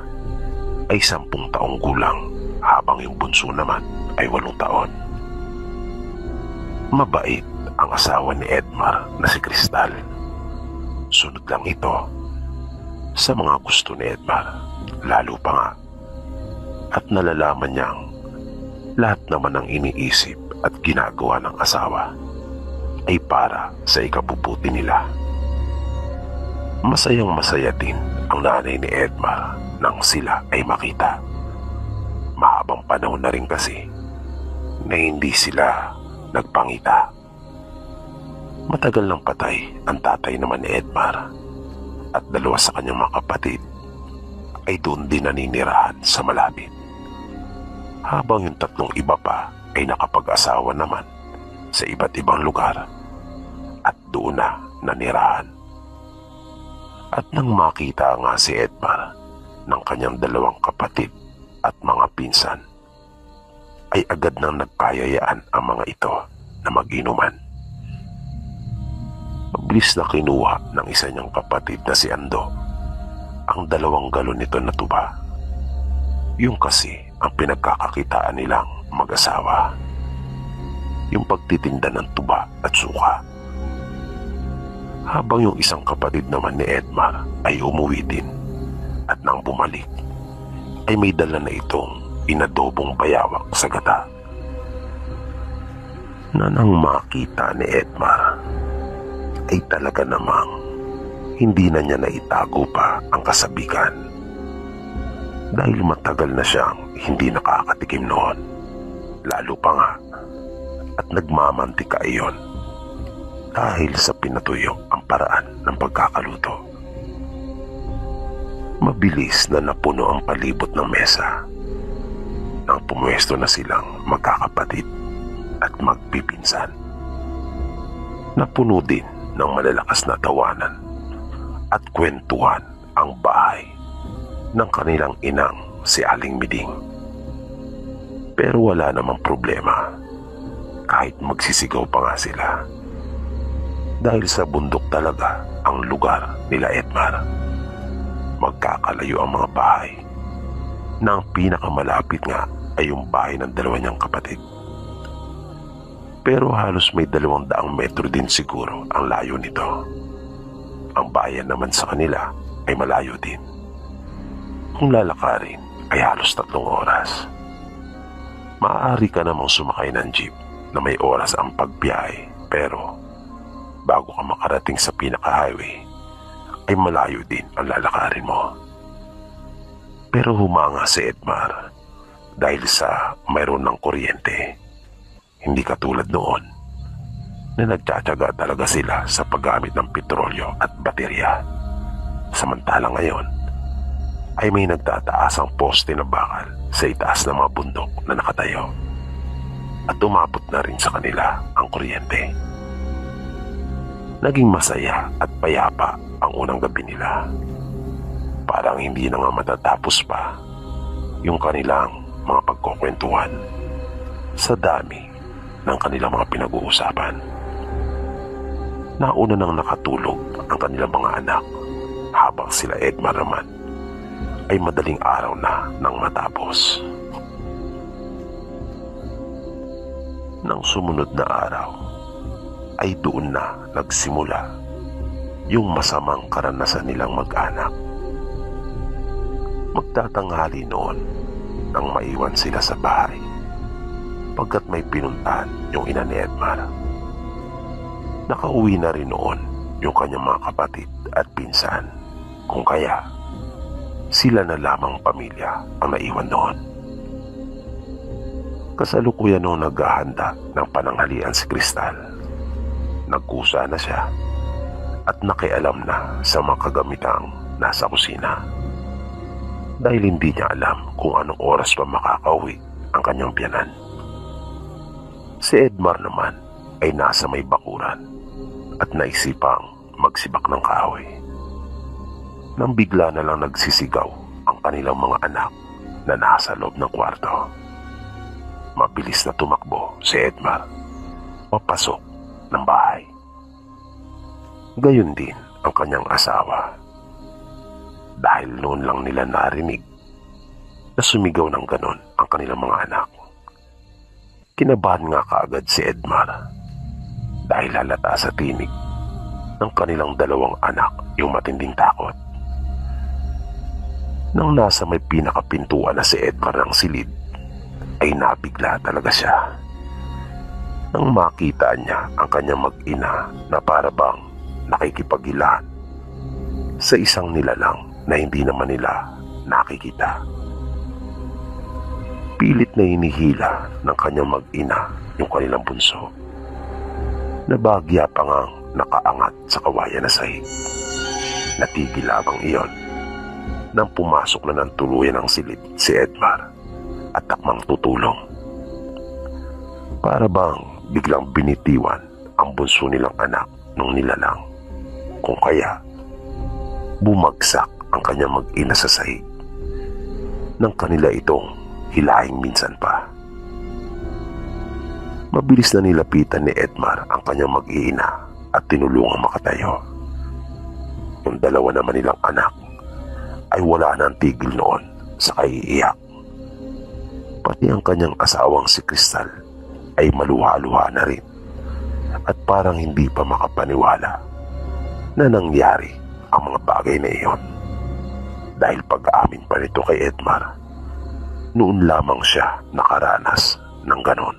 ay 10 taong gulang habang yung bunso naman ay 8 taon. Mabait ang asawa ni Edmar na si Cristal. Sunod lang ito sa mga gusto ni Edmar, lalo pa nga at nalalaman niyang lahat naman ng iniisip at ginagawa ng asawa ay para sa ikabubuti nila. Masayang masaya din ang nanay ni Edmar nang sila ay makita. Mahabang panahon na rin kasi na hindi sila nagpangita. Matagal nang patay ang tatay naman ni Edmar at 2 sa kanyang mga kapatid ay doon din naninirahan sa malapit. Habang yung 3 iba pa ay nakapag-asawa naman sa iba't ibang lugar at doon na nanirahan. At nang makita nga si Edmar ng kanyang 2 kapatid at mga pinsan, ay agad nang nagkayayaan ang mga ito na mag-inuman. Mabilis na kinuha ng isa niyang kapatid na si Ando ang 2 galon nito na tuba. Yung kasi ang pinagkakakitaan nilang mag-asawa, yung pagtitinda ng tuba at suka. Habang yung isang kapatid naman ni Edmar ay umuwi din at nang bumalik ay may dala na itong inadobong bayawak sa gata. Na nang makita ni Edmar ay talaga namang hindi na niya naitago pa ang kasabikan dahil matagal na siyang hindi nakakatikim noon. Lalo pa nga at nagmamantika iyon dahil sa pinatuyo ang paraan ng pagkakaluto. Mabilis na napuno ang palibot ng mesa nang pumuesto na silang magkakapatid at magpipinsan. Napuno din ng malalakas na tawanan at kwentuhan ang bahay ng kanilang inang si Aling Miding. Pero wala namang problema kahit magsisigaw pa nga sila dahil sa bundok talaga ang lugar nila Edmar. Magkakalayo ang mga bahay na ang pinakamalapit nga ay yung bahay ng 2 niyang kapatid. Pero halos may 200 metro din siguro ang layo nito. Ang bayan naman sa kanila ay malayo din. Kung lalakarin ay halos 3 oras. Maaari ka namang sumakay ng jeep na may oras ang pagbiyahe, pero bago ka makarating sa pinaka-highway ay malayo din ang lalakarin mo. Pero humanga si Edmar dahil sa mayroon ng kuryente. Hindi katulad noon na nagtsatsaga talaga sila sa paggamit ng petrolyo at baterya. Samantalang ngayon ay may nagtataasang poste na bakal sa itaas ng mga bundok na nakatayo at umabot na rin sa kanila ang kuryente. Naging masaya at payapa ang unang gabi nila. Parang hindi na nga matatapos pa yung kanilang mga pagkukwentuhan sa dami ng kanilang mga pinag-uusapan. Nauna nang nakatulog ang kanilang mga anak habang sila Edmar naman ay madaling araw na nang matapos. Nang sumunod na araw ay doon na nagsimula yung masamang karanasan nilang mag-anak. Magtatanghali noon nang maiwan sila sa bahay pagkat may pinuntahan yung ina ni Edmar. Nakauwi na rin noon yung kanyang mga kapatid at pinsan, kung kaya sila na lamang pamilya ang naiwan noon. Kasalukuyan nung naghahanda ng pananghalian si Cristal, nagkusa na siya at nakialam na sa mga kagamitang nasa kusina dahil hindi niya alam kung anong oras pa makakauwi ang kanyang biyanan. Si Edmar naman ay nasa may bakuran at naisipang magsibak ng kahoy nang bigla na lang nagsisigaw ang kanilang mga anak na nasa loob ng kwarto. Mabilis na tumakbo si Edmar papasok ng bahay. Gayon din ang kanyang asawa dahil noon lang nila narinig na sumigaw ng ganon ang kanilang mga anak. Kinabahan nga kaagad si Edmar dahil halata sa tinig ng kanilang dalawang anak yung matinding takot. Nang nasa may pinakapintuan na si Edmar ng silid, ay nabigla talaga siya. Nang makita niya ang kanyang mag-ina na para bang nakikipaghilaan sa isang nilalang na hindi naman nila nakikita. Pilit na hinihila ng kanyang mag-ina yung kanilang bunso. Nabagya pa ngang nakaangat sa kawayan na sahig. Natigil lamang iyon nang pumasok na ng tuluyan ng silid si Edmar at takmang tutulong. Para bang biglang binitiwan ang bunso nilang anak nung nilalang, kung kaya bumagsak ang kanyang mag-ina sa sahig nang kanila itong hilaing minsan pa. Mabilis na nilapitan ni Edmar ang kanyang mag-iina at tinulungang makatayo. Yung dalawa naman nilang anak ay wala nang tigil noon sa kaiiyak. Pati ang kanyang asawang si Cristal ay maluha-luha na rin at parang hindi pa makapaniwala na nangyari ang mga bagay na iyon. Dahil pag-aamin pa nito kay Edmar, noon lamang siya nakaranas ng ganon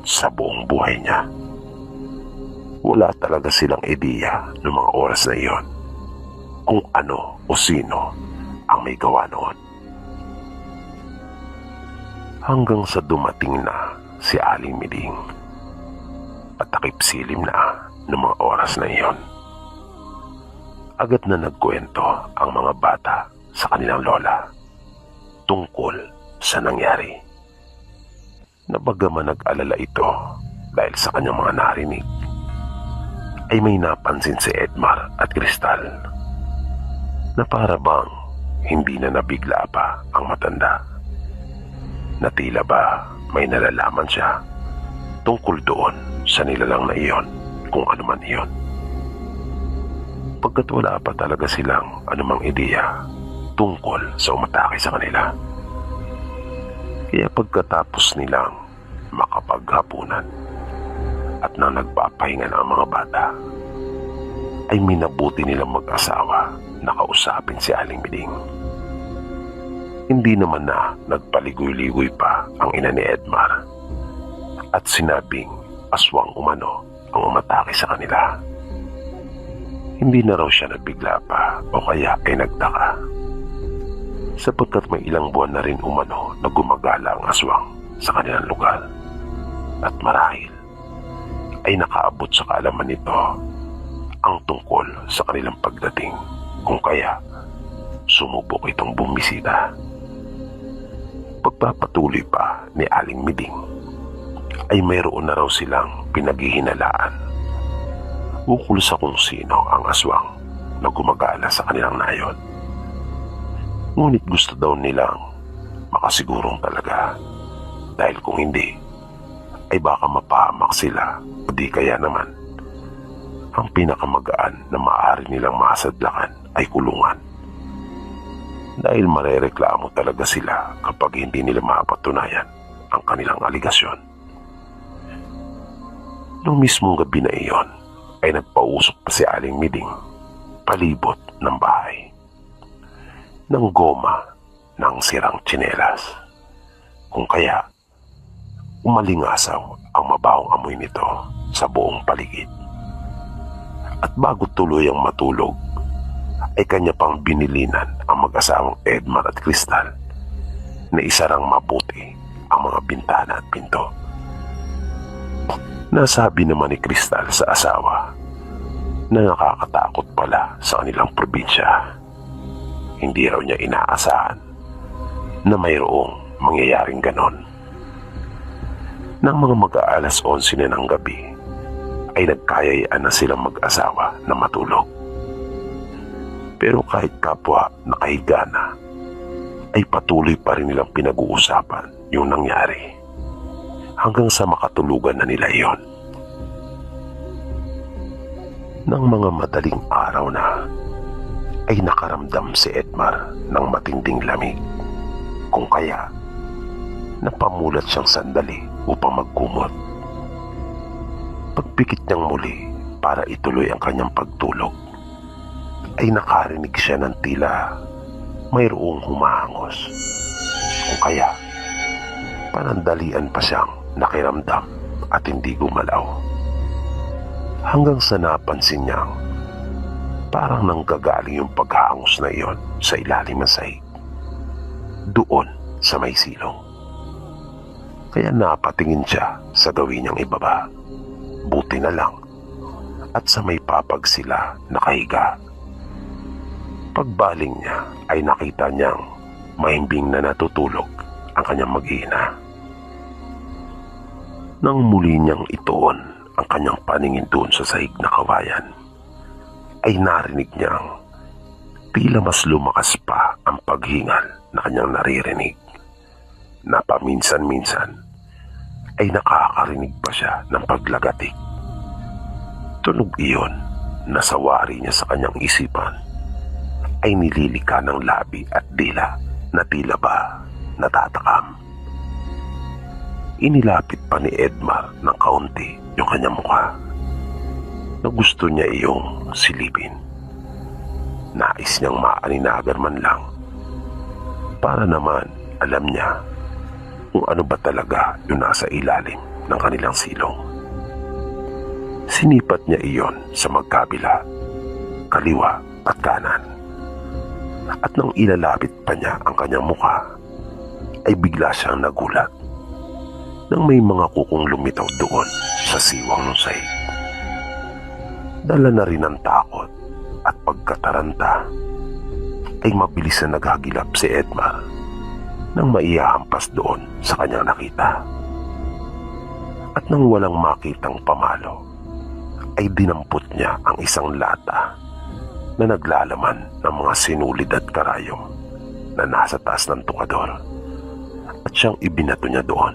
sa buong buhay niya. Wala talaga silang ideya ng mga oras na iyon kung ano o sino ang may gawa noon. Hanggang sa dumating na si Aling Miding at takip silim na ng mga oras na iyon. Agad na nagkwento ang mga bata sa kanilang lola tungkol sa nangyari. Nabagaman nag-alala ito dahil sa kanyang mga narinig, ay may napansin si Edmar at Cristal na para bang hindi na nabigla pa ang matanda. Na tila ba may nalalaman siya tungkol doon sa nilalang na iyon, kung ano man iyon. Pagkat wala pa talaga silang anumang ideya tungkol sa umatake sa kanila. Kaya pagkatapos nilang makapaghapunan at nang nagpapahinga na ang mga bata, ay minabuti nilang mag-asawa na kausapin si Aling Miding. Hindi naman na nagpaligoy-ligoy pa ang ina ni Edmar at sinabing aswang umano ang umatake sa kanila. Hindi na raw siya nabigla pa o kaya ay nagtaka, sapagkat may ilang buwan na rin umano na gumagala ang aswang sa kanilang lugar at marahil ay nakaabot sa kaalaman nito ang tungkol sa kanilang pagdating Kung kaya, sumubok itong bumisita. Pagpapatuloy pa ni Aling Miding, ay mayroon na raw silang pinaghihinalaan ukol sa kung sino ang aswang na gumagala sa kanilang nayon. Ngunit gusto daw nilang makasigurong talaga, dahil kung hindi, ay baka mapahamak sila o di kaya naman ang pinakamagaan na maaari nilang masadlakan ay kulungan. Dahil marereklamo talaga sila kapag hindi nila mapatunayan ang kanilang aligasyon. Noong mismong gabi na iyon ay nagpausok pa si Aling Miding palibot ng bahay ng goma ng sirang tsinelas. Kung kaya, umalingasaw ang mabahong amoy nito sa buong paligid. At bago tuluyang matulog, ay kanya pang binilinan ang mag-asawang Edmar at Crystal na isarang mabuti ang mga bintana at pinto. Nasabi naman ni Crystal sa asawa na nakakatakot pala sa kanilang probinsya. Hindi raw niya inaasahan na mayroong mangyayaring ganon. Nang mga mag-aalas 11 na ng gabi, ay nagkayayaan na silang mag-asawa na matulog. Pero kahit kapwa nakahiga na, ay patuloy pa rin nilang pinag-uusapan yung nangyari hanggang sa makatulugan na nila iyon. Nang mga madaling araw na, ay nakaramdam si Edmar ng matinding lamig. Kung kaya, napamulat siyang sandali upang magkumot. Pagpikit niyang muli para ituloy ang kanyang pagtulog, ay nakarinig siya ng tila mayroong humahangos. Kung kaya, panandalian pa siyang nakiramdam at hindi gumalaw. Hanggang sa napansin niyang parang nanggagaling yung paghangos na iyon sa ilalim ng sahig, doon sa may silong. Kaya napatingin siya sa gawin niyang ibaba. Buti na lang at sa may papag sila nakahiga. Pagbaling niya ay nakita niyang mahimbing na natutulog ang kanyang mag-ina. Nang muli niyang ituon ang kanyang paningin doon sa sahig na kawayan, ay narinig niyang tila mas lumakas pa ang paghingal na kanyang naririnig, na paminsan-minsan ay nakakarinig pa siya ng paglagatik. Tunog iyon na sa wari niya sa kanyang isipan ay nililika ng labi at dila na tila ba natatakam. Inilapit pa ni Edmar ng kaunti yung kanyang mukha na gusto niya iyong silipin. Nais niyang maaninagan man lang para naman alam niya kung ano ba talaga yung nasa ilalim ng kanilang silong. Sinipat niya iyon sa magkabila, kaliwa at kanan. At nang ilalapit pa niya ang kanyang mukha, ay bigla siyang nagulat nang may mga kukong lumitaw doon sa siwang ng sahig. Dala na rin ng takot at pagkataranta, ay mabilis na naghagilap si Edmar nang maihahampas doon sa kanyang nakita. At nang walang makitang pamalo, ay dinampot niya ang isang lata na naglalaman ng mga sinulid at karayom na nasa taas ng tukador, at siyang ibinato niya doon.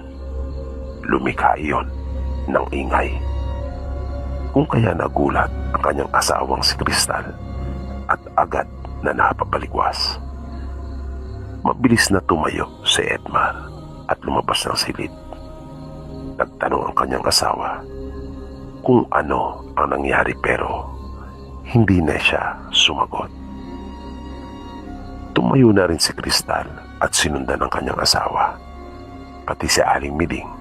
Lumikha iyon ng ingay. Kung kaya nagulat ang kanyang asawang si Crystal at agad na napapaligwas. Mabilis na tumayo si Edmar at lumabas ng silid. Nagtanong ang kanyang asawa kung ano ang nangyari, pero hindi na siya sumagot. Tumayo na rin si Crystal at sinundan ng kanyang asawa. Pati si Aling Miding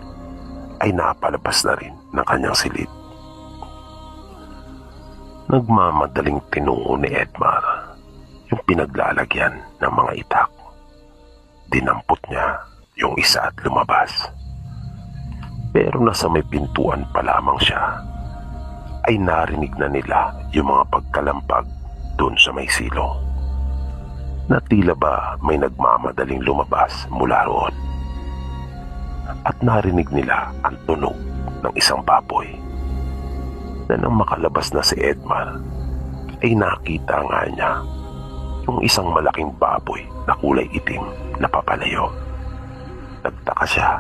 ay napalabas na rin ng kanyang silid. Nagmamadaling tinungo ni Edmar yung pinaglalagyan ng mga itak. Dinampot niya yung isa at lumabas. Pero nasa may pintuan pa lamang siya, ay narinig na nila yung mga pagkalampag dun sa may silong. Na tila ba may nagmamadaling lumabas mula roon. At narinig nila ang tunog ng isang baboy. Na nang makalabas na si Edmar, ay nakita nga niya yung isang malaking baboy na kulay itim na papalayo. Nagtaka siya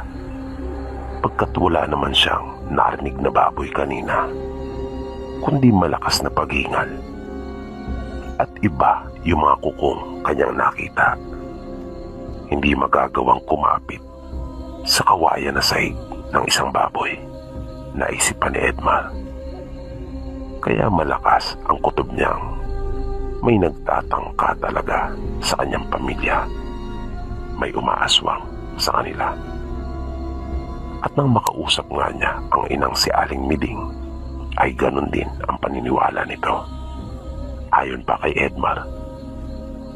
pagkat wala naman siyang narinig na baboy kanina, kundi malakas na paghingal. At iba yung mga kukong kanyang nakita. Hindi magagawang kumapit sa kawayan na sahig ng isang baboy, naisipan ni Edmar. Kaya malakas ang kutob niyang may nagtatangka talaga sa kanyang pamilya. May umaaswang sa kanila. At nang makausap nga niya ang inang si Aling Miding, ay ganun din ang paniniwala nito. Ayon pa kay Edmar,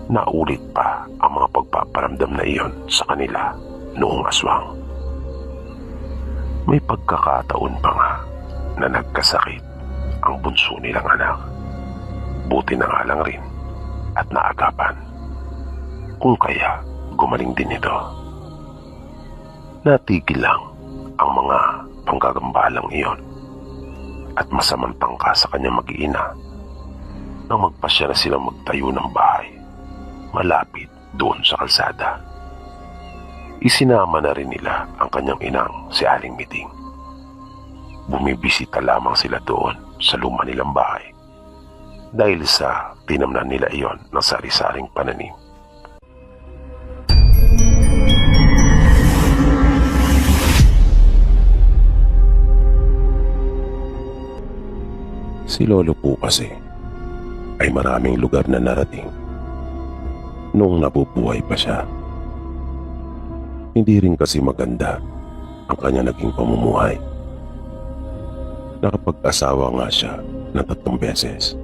naulit pa ang mga pagpaparamdam na iyon sa kanila noong aswang. May pagkakataon pa nga na nagkasakit ang bunso nilang anak. Buti na nga lang rin at naagapan. Kung kaya gumaling din ito. Natigil lang ang mga panggagambalang iyon at masamang tangka sa kanyang mag-iina nang magpasya na silang magtayo ng bahay malapit doon sa kalsada. Isinama na rin nila ang kanyang inang si Aling Miding. Bumibisita lamang sila doon sa luma nilang bahay dahil sa tinamnan nila iyon ng sari-saring pananim. Si Lolo po kasi ay maraming lugar na narating noong nabubuhay pa siya. Hindi rin kasi maganda ang kanya naging pamumuhay. Nakapag-asawa nga siya ng 3 beses.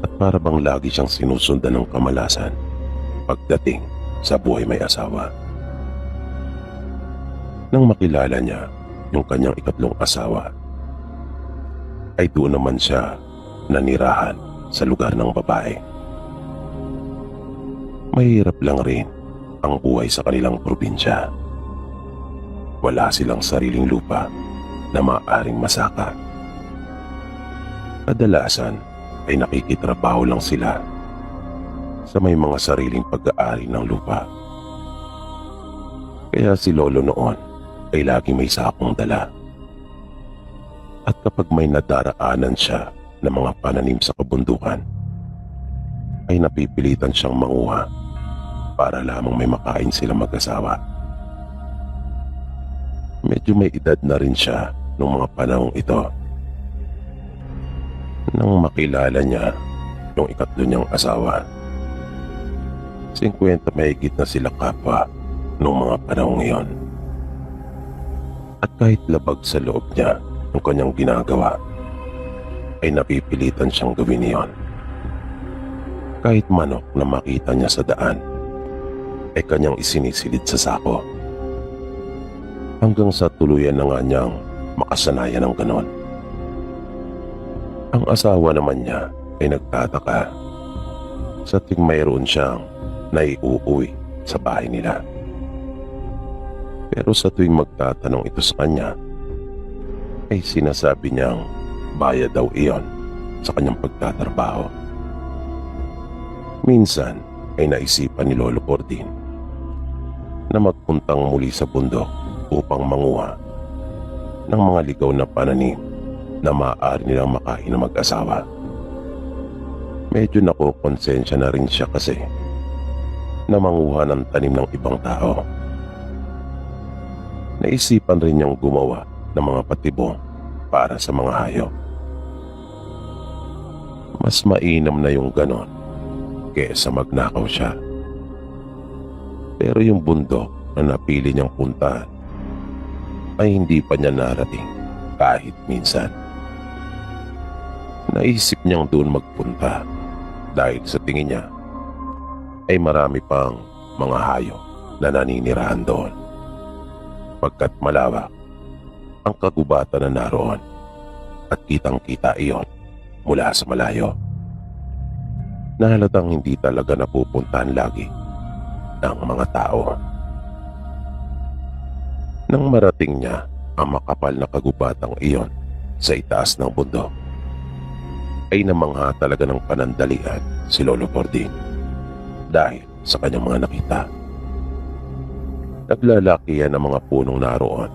At para bang lagi siyang sinusundan ng kamalasan pagdating sa buhay may asawa. Nang makilala niya yung kanyang 3 asawa, ay doon naman siya nanirahan sa lugar ng babae. Mahirap lang rin ang buhay sa kanilang probinsya. Wala silang sariling lupa na maaaring masaka. Kadalasan ay nakikitrabaho lang sila sa may mga sariling pag-aari ng lupa. Kaya si Lolo noon ay lagi may sakong dala. At kapag may nadaraanan siya ng mga pananim sa kabundukan, ay napipilitan siyang manguha para lamang may makain sila mag-asawa. Medyo may edad na rin siya noong mga panahong ito. Nang makilala niya yung 3 niyang asawa, 50 mahigit na sila kapwa noong mga panahong iyon. At kahit labag sa loob niya yung kanyang ginagawa, ay napipilitan siyang gawin iyon. Kahit manok na makita niya sa daan, ay kanyang isinisilid sa sako. Hanggang sa tuluyan na nga niyang makasanayan ng ganon. Ang asawa naman niya ay nagtataka sa tuwing mayroon siyang naiuuwi sa bahay nila. Pero sa tuwing magtatanong ito sa kanya, ay sinasabi niyang bayad daw iyon sa kanyang pagtatrabaho. Minsan ay naisipan ni Lolo Cordin na magpuntang muli sa bundok upang manguha ng mga ligaw na pananim na maaari nilang makain na mag-asawa. Medyo nakukonsensya na rin siya kasi na manguha ng tanim ng ibang tao. Naisipan rin niyang gumawa ng mga patibong para sa mga hayop. Mas mainam na yung ganon kesa magnakaw siya. Pero yung bundok na napili niyang puntahan ay hindi pa niya narating kahit minsan. Naisip niyang doon magpunta dahil sa tingin niya ay marami pang mga hayop na naninirahan doon. Pagkat malawak ang kagubatan na naroon at kitang-kita iyon mula sa malayo. na halatang hindi talaga napupuntahan lagi ng mga tao. Nang marating niya ang makapal na kagubatang iyon sa itaas ng bundok, ay namangha talaga ng panandalian si Lolo Pording dahil sa kanyang mga nakita. Naglalakihan ang mga punong naroon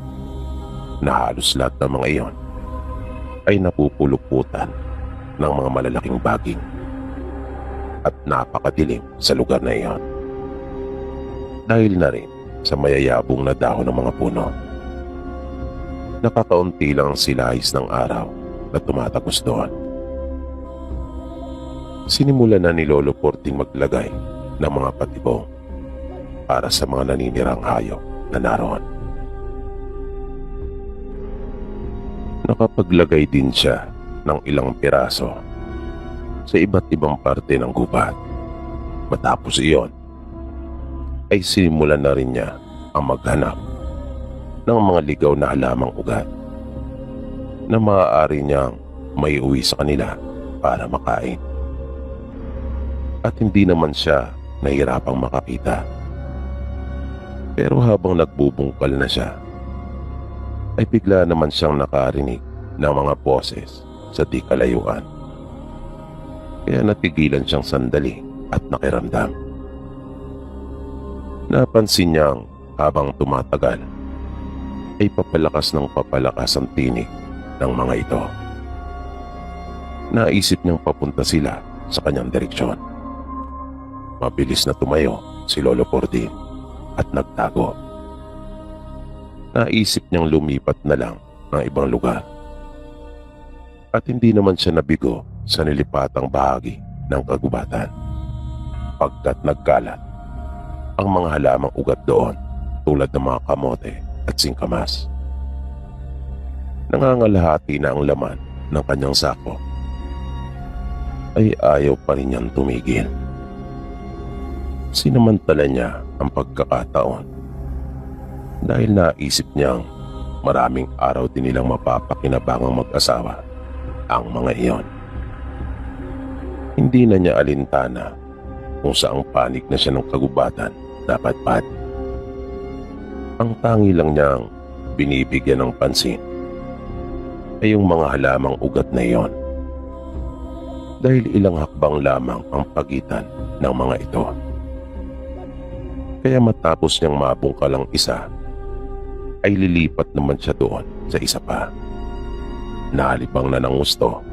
na halos lahat ng mga iyon ay napupuluputan ng mga malalaking baging at napakadilim sa lugar na iyon. Dahil na rin sa mayayabong na dahon ng mga puno, nakakaunti lang ang silahis ng araw na tumatagos doon. Sinimulan na ni Lolo Porting maglagay ng mga patibong para sa mga naninirang hayop na naroon. Nakapaglagay din siya ng ilang piraso sa iba't ibang parte ng gubat. Matapos iyon, ay sinimulan na rin niya ang maghanap ng mga ligaw na halamang ugat na maaari niyang may uwi sa kanila para makain. At hindi naman siya nahirapang makakita. Pero habang nagbubungkal na siya, ay bigla naman siyang nakarinig ng mga boses sa di kalayuan. Kaya natigilan siyang sandali at nakiramdam. Napansin niyang habang tumatagal ay papalakas ng papalakas ang tinig ng mga ito. Naisip niyang papunta sila sa kanyang direksyon. Mabilis na tumayo si Lolo Pording at nagtago. Naisip niyang lumipat na lang ng ibang lugar. At hindi naman siya nabigo sa nilipatang bahagi ng kagubatan, pagkat nagkalat ang mga halamang ugat doon tulad ng mga kamote at singkamas. Nangangalahati na ang laman ng kanyang sako, ay ayaw pa rin niyang tumigil. Sinamantala niya ang pagkakataon dahil naisip niyang maraming araw din nilang mapapakinabangang mag-asawa ang mga iyon. Hindi na niya alintana kung saang panig na siya ng kagubatan dapat pat. Ang tangi lang niyang binibigyan ng pansin ay yung mga halamang ugat na iyon, dahil ilang hakbang lamang ang pagitan ng mga ito. Kaya matapos niyang mabungkal ang isa, ay lilipat naman siya doon sa isa pa. Nalibang na ng gusto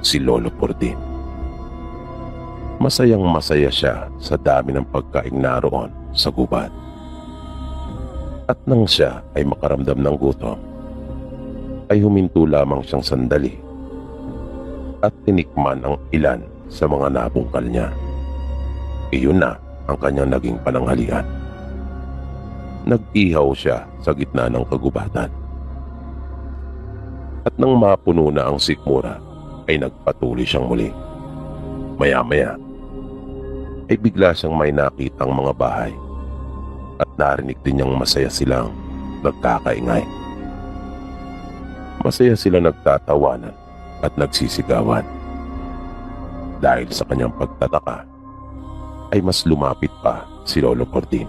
si Lolo Pording. Masayang masaya siya sa dami ng pagkaing naroon sa gubat. At nang siya ay makaramdam ng gutom, ay huminto lamang siyang sandali at tinikman ang ilan sa mga nabungkal niya. Iyon na ang kanyang naging pananghalian. Nag-ihaw siya sa gitna ng kagubatan. At nang mapuno na ang sikmura, ay nagpatuloy siyang muli. Maya-maya, ay bigla siyang may nakitang mga bahay at narinig din niyang masaya silang nagkakaingay. Masaya sila nagtatawanan at nagsisigawan. Dahil sa kanyang pagtataka, ay mas lumapit pa si Lolo Pording.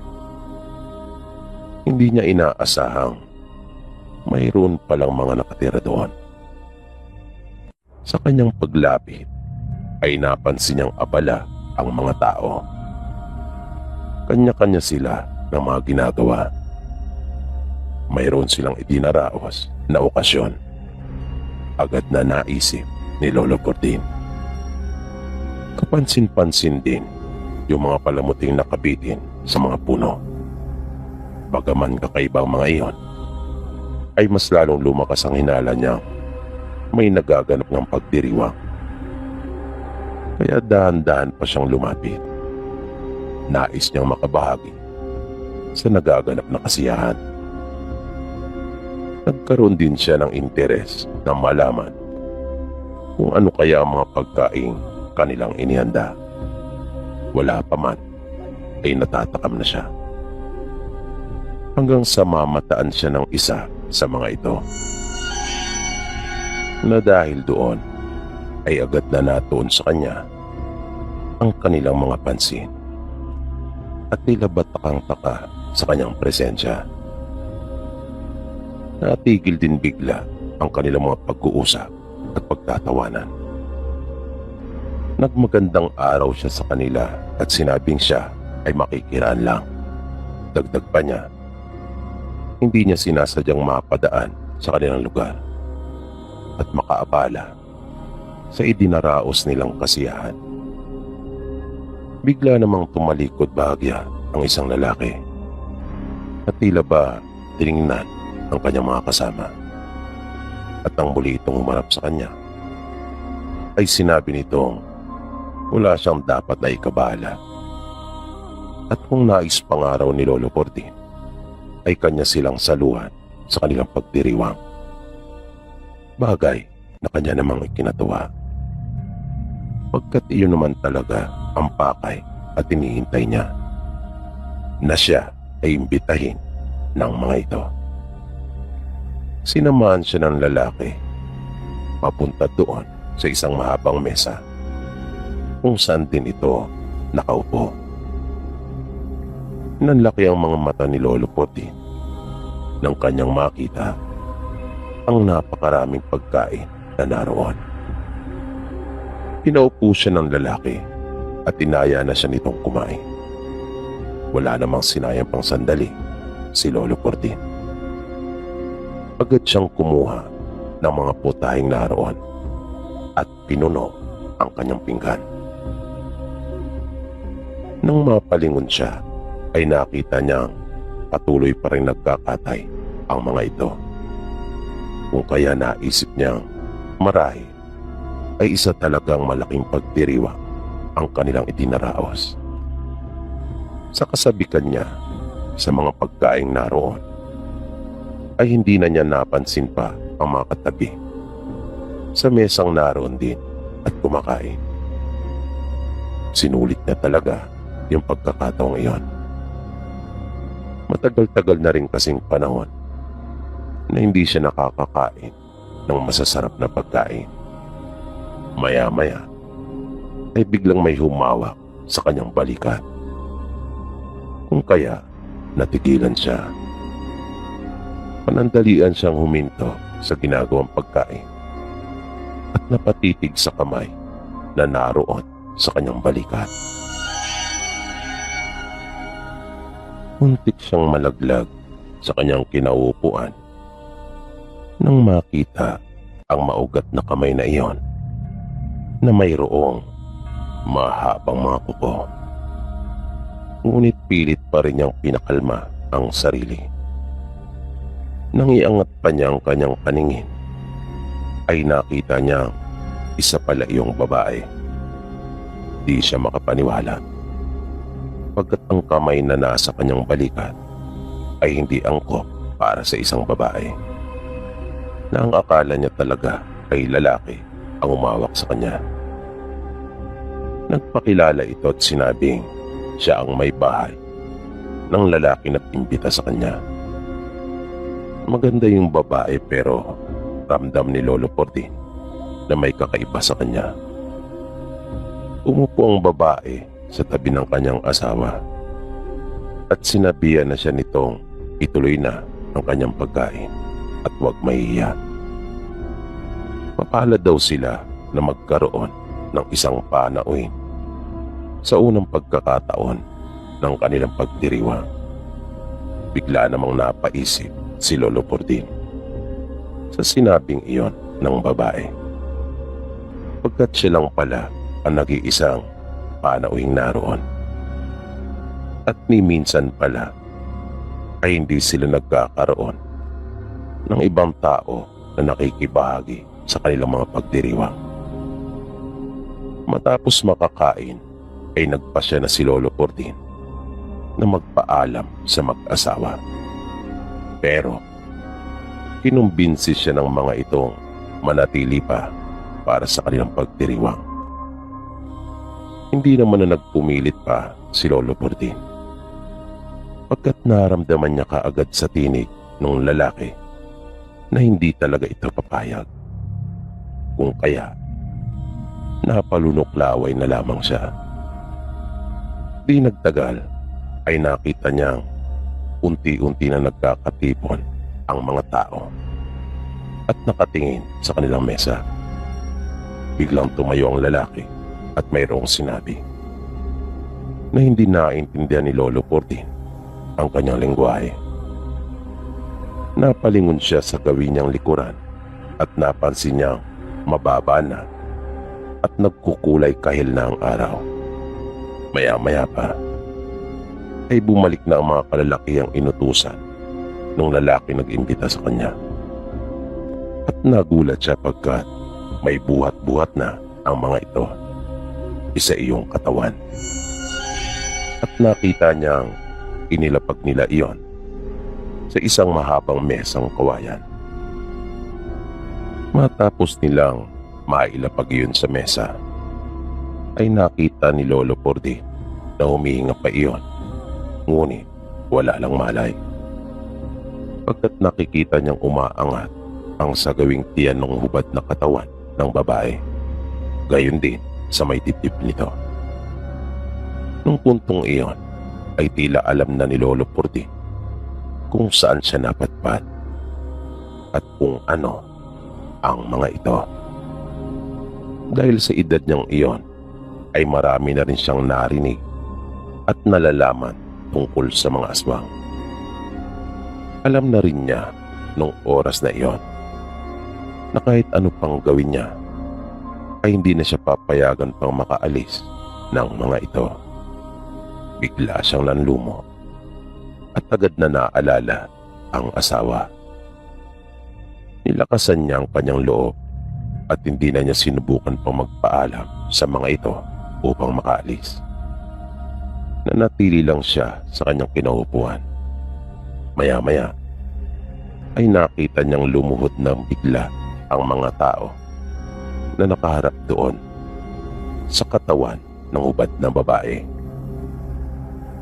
Hindi niya inaasahang mayroon palang mga nakatira doon. Sa kanyang paglapit, ay napansin niyang abala ang mga tao. Kanya-kanya sila ng mga ginagawa. Mayroon silang idinaraos na okasyon. Agad na naisip ni Lolo Pording. Kapansin-pansin din yung mga palamuting nakabitin sa mga puno. Bagaman kakaibang mga iyon, ay mas lalong lumakas ang hinala niya. May nagaganap ng pagdiriwang. Kaya dahan-dahan pa siyang lumapit. Nais niyang makabahagi sa nagaganap na kasiyahan. Nagkaroon din siya ng interes na malaman kung ano kaya ang mga pagkaing kanilang inihanda. Wala pa man, ay natatakam na siya. Hanggang sa mamataan siya ng isa sa mga ito, na dahil doon ay agad na natuon sa kanya ang kanilang mga pansin at tila ba takang-taka sa kanyang presensya. Natigil din bigla ang kanilang mga pag-uusap at pagtatawanan. Nagmagandang araw siya sa kanila at sinabing siya ay makikiraan lang. Dagdag pa niya, hindi niya sinasadyang mapadaan sa kanilang lugar at makaabala sa idinaraos nilang kasiyahan. Bigla namang tumalikod bahagya ang isang lalaki at tila ba tiningnan ang kanyang mga kasama. At nang muli itong humarap sa kanya, ay sinabi nitong wala siyang dapat na ikabala. At kung nais pangaraw ni Lolo Portin, ay kanya silang saluhan sa kanilang pagdiriwang. Bagay na kanya namang ikinatuwa. Pagkat iyon naman talaga ang pakay at hinihintay niya na siya ay imbitahin ng mga ito. Sinamahan siya ng lalaki papunta doon sa isang mahabang mesa kung saan din ito nakaupo. Nanlaki ang mga mata ni Lolo Portin nang kanyang makita ang napakaraming pagkain na naroon. Pinaupo siya ng lalaki at inaya na siya nitong kumain. Wala namang sinayang pang sandali si Lolo Portin. Agad siyang kumuha ng mga putahing naroon at pinuno ang kanyang pinggan. Nang mapalingon siya, ay nakita niyang patuloy pa rin nagkakatay ang mga ito. Kung kaya naisip niyang marahil ay isa talagang malaking pagdiriwang ang kanilang itinaraos. Sa kasabikan niya sa mga pagkaing naroon, ay hindi na niya napansin pa ang mga katabi sa mesang naroon din at kumakain. Sinulit niya talaga yung pagkakataong iyon. Matagal-tagal na rin kasing panahon na hindi siya nakakakain ng masasarap na pagkain. Maya-maya ay biglang may humawak sa kanyang balikat. Kung kaya natigilan siya. Panandalian siyang huminto sa ginagawang pagkain at napatitig sa kamay na naroon sa kanyang balikat. Muntik siyang malaglag sa kanyang kinauupuan nang makita ang maugat na kamay na iyon na mayroong mahabang mga kuko. Ngunit pilit pa rin niyang pinakalma ang sarili. Nang iangat pa niya ang kanyang paningin, ay nakita niya isa pala iyong babae. Di siya makapaniwala. Pagkat ang kamay na nasa kanyang balikat ay hindi angkop para sa isang babae. Na ang akala niya talaga ay lalaki ang umawak sa kanya. Nagpakilala ito at sinabing siya ang may bahay ng lalaki na pimbita sa kanya. Maganda yung babae pero ramdam ni Lolo Portin na may kakaiba sa kanya. Umupo ang babae sa tabi ng kanyang asawa at sinabihan na siya nitong ituloy na ang kanyang pagkain at huwag mahihiya. Mapalad daw sila na magkaroon ng isang panauhin sa unang pagkakataon ng kanilang pagdiriwang. Bigla namang napaisip si Lolo Portin sa sinabing iyon ng babae. Pagkat siya lang pala ang nag-iisang panauhing naroon. At ni minsan pala ay hindi sila nagkakaroon ng ibang tao na nakikibahagi sa kanilang mga pagdiriwang. Matapos makakain ay nagpasya na si Lolo Portin na magpaalam sa mag-asawa. Pero kinumbinsi siya ng mga itong manatili pa para sa kanilang pagdiriwang. Hindi naman na nagpumilit pa si Lolo Portin. Pagkat naramdaman niya kaagad sa tinig ng lalaki na hindi talaga ito papayag. Kung kaya, napalunok-laway na lamang siya Di nagtagal ay nakita niyang unti-unti na nagkakatipon ang mga tao at nakatingin sa kanilang mesa. Biglang tumayo ang lalaki at mayroong sinabi na hindi naiintindihan ni Lolo Portin ang kanyang lengguwahe. Napalingon siya sa gawin niyang likuran at napansin niyang mababa na at nagkukulay kahil na ang araw. Maya-maya pa ay bumalik na ang mga kalalakihang inutusan nung lalaki nag-imbita sa kanya. At nagulat siya pagkat may buhat-buhat na ang mga ito isa iyong katawan. At nakita niyang inilapag nila iyon sa isang mahabang mesang kawayan. Matapos nilang mailapag iyon sa mesa, ay nakita ni Lolo Portin na humihinga pa iyon, ngunit wala lang malay. Pagkat nakikita niyang umaangat ang sagawing tiyan ng hubad na katawan ng babae, gayon din sa may dibdib nito. Nung puntong iyon ay tila alam na ni Lolo Portin kung saan siya napatpat at kung ano ang mga ito. Dahil sa edad niyang iyon ay marami na rin siyang narinig at nalalaman tungkol sa mga aswang. Alam na rin niya nung oras na iyon na kahit ano pang gawin niya ay hindi na siya papayagan pang makaalis ng mga ito. Bigla siyang nanlumo at agad na naalala ang asawa. Nilakasan niya ang kanyang loob at hindi na niya sinubukan pang magpaalam sa mga ito upang makaalis. Nanatili lang siya sa kanyang kinaupuan. Maya-maya ay nakita niyang lumuhod ng bigla ang mga tao na nakaharap doon sa katawan ng hubad na babae.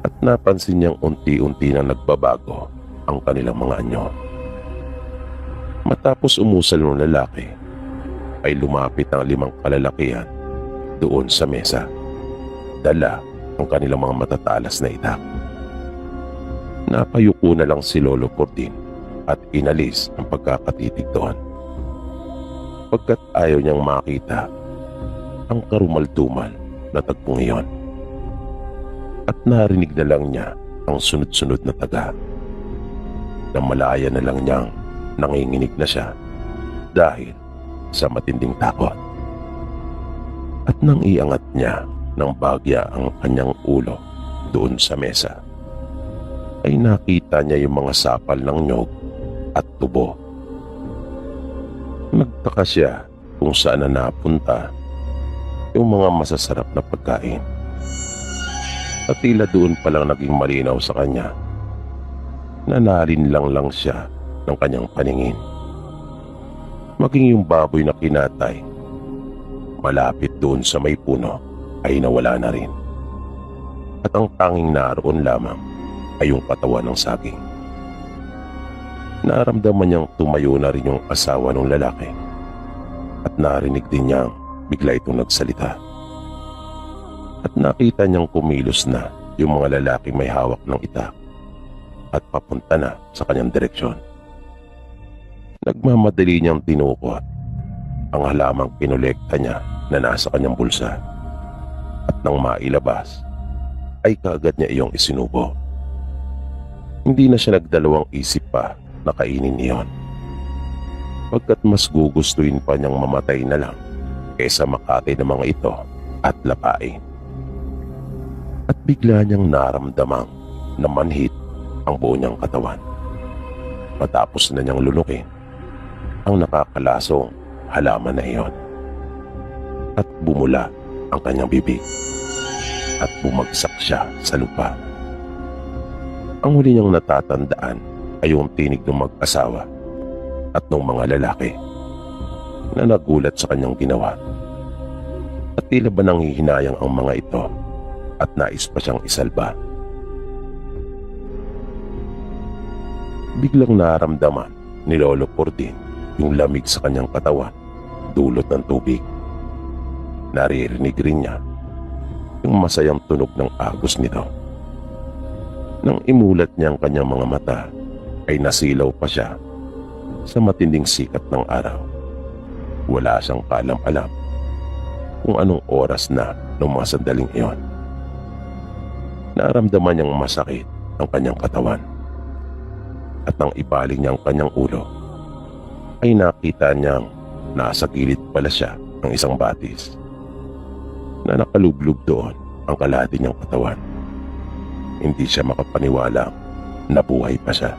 At napansin niyang unti-unti na nagbabago ang kanilang mga anyo. Matapos umusal ng lalaki, ay lumapit ang 5 kalalakihan doon sa mesa. Dala ang kanilang mga matatalas na itak. Napayuko na lang si Lolo Portin at inalis ang pagkakatitig doon. Pagkat ayaw niyang makita ang karumal-dumal na tagpong iyon. At narinig na lang niya ang sunod-sunod na taga. Na malaya na lang niyang nanginginig na siya dahil sa matinding takot. At nang iangat niya ng bagya ang kanyang ulo doon sa mesa, ay nakita niya yung mga sapal ng nyog at tubo. Nagtaka siya kung saan na napunta yung mga masasarap na pagkain. At tila doon palang naging malinaw sa kanya na nalinlang lang siya ng kanyang paningin. Maging yung baboy na kinatay malapit doon sa may puno ay nawala na rin. At ang tanging naroon lamang ay yung katawan ng saging. Naramdaman niyang tumayo na rin yung asawa ng lalaki at narinig din niyang bigla itong nagsalita. At nakita niyang kumilos na yung mga lalaking may hawak ng itak at papunta na sa kanyang direksyon. Nagmamadali niyang tinukot ang halamang pinolekta niya na nasa kanyang bulsa. At nang mailabas, ay kaagad niya iyong isinubo. Hindi na siya nagdalawang isip pa na kainin iyon. Pagkat mas gugustuhin pa niyang mamatay na lang kaysa makatay ng mga ito at lapain. At bigla niyang naramdamang na manhid ang buo niyang katawan. Matapos na niyang lunukin ang nakakalasong halaman na iyon. At bumula ang kanyang bibig at bumagsak siya sa lupa. Ang huli niyang natatandaan ay yung tinig ng mag-asawa at ng mga lalaki na nagulat sa kanyang ginawa. At tila ba nanghihinayang ang mga ito at nais pa siyang isalba. Biglang naramdaman ni Lolo Portin yung lamig sa kanyang katawan dulot ng tubig. Naririnig rin niya yung masayang tunog ng agos nito. Nang imulat niya ang kanyang mga mata, ay nasilaw pa siya sa matinding sikat ng araw. Wala siyang kaalam-alam kung anong oras na ng mga sandaling iyon. Naramdaman niyang masakit ang kanyang katawan. At nang ibaling niya ang kanyang ulo, ay nakita niyang nasa gilid pala siya ng isang batis na nakalublog doon ang kalahati niyang katawan. Hindi siya makapaniwala na buhay pa siya.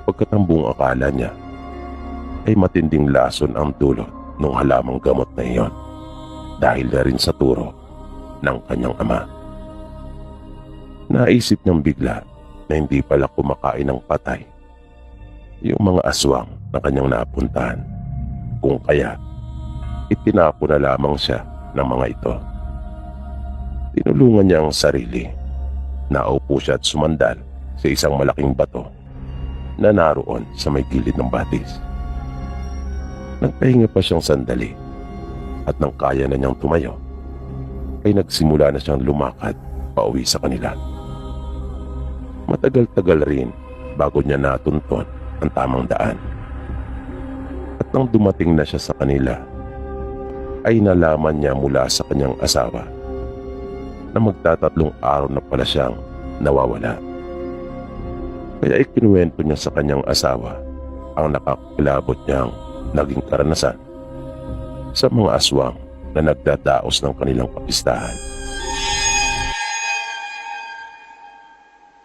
Pagkatambong akala niya ay matinding lason ang dulot ng halamang gamot na iyon dahil na rin sa turo ng kanyang ama. Naisip niyang bigla na hindi pala kumakain ng patay yung mga aswang na kanyang napuntahan, kung kaya itinapo na lamang siya ng mga ito. Tinulungan niya ang sarili. Naupo siya at sumandal sa isang malaking bato na naroon sa may gilid ng batis. Nagpahinga pa siyang sandali at nang kaya na niyang tumayo, ay nagsimula na siyang lumakad pauwi sa kanila. Matagal-tagal rin bago niya natunton ang tamang daan. At nang dumating na siya sa kanila, ay nalaman niya mula sa kanyang asawa na magtatatlong araw na pala siyang nawawala. Kaya ikinuwento niya sa kanyang asawa ang nakakilabot niyang naging karanasan sa mga aswang na nagdadaos ng kanilang kapistahan.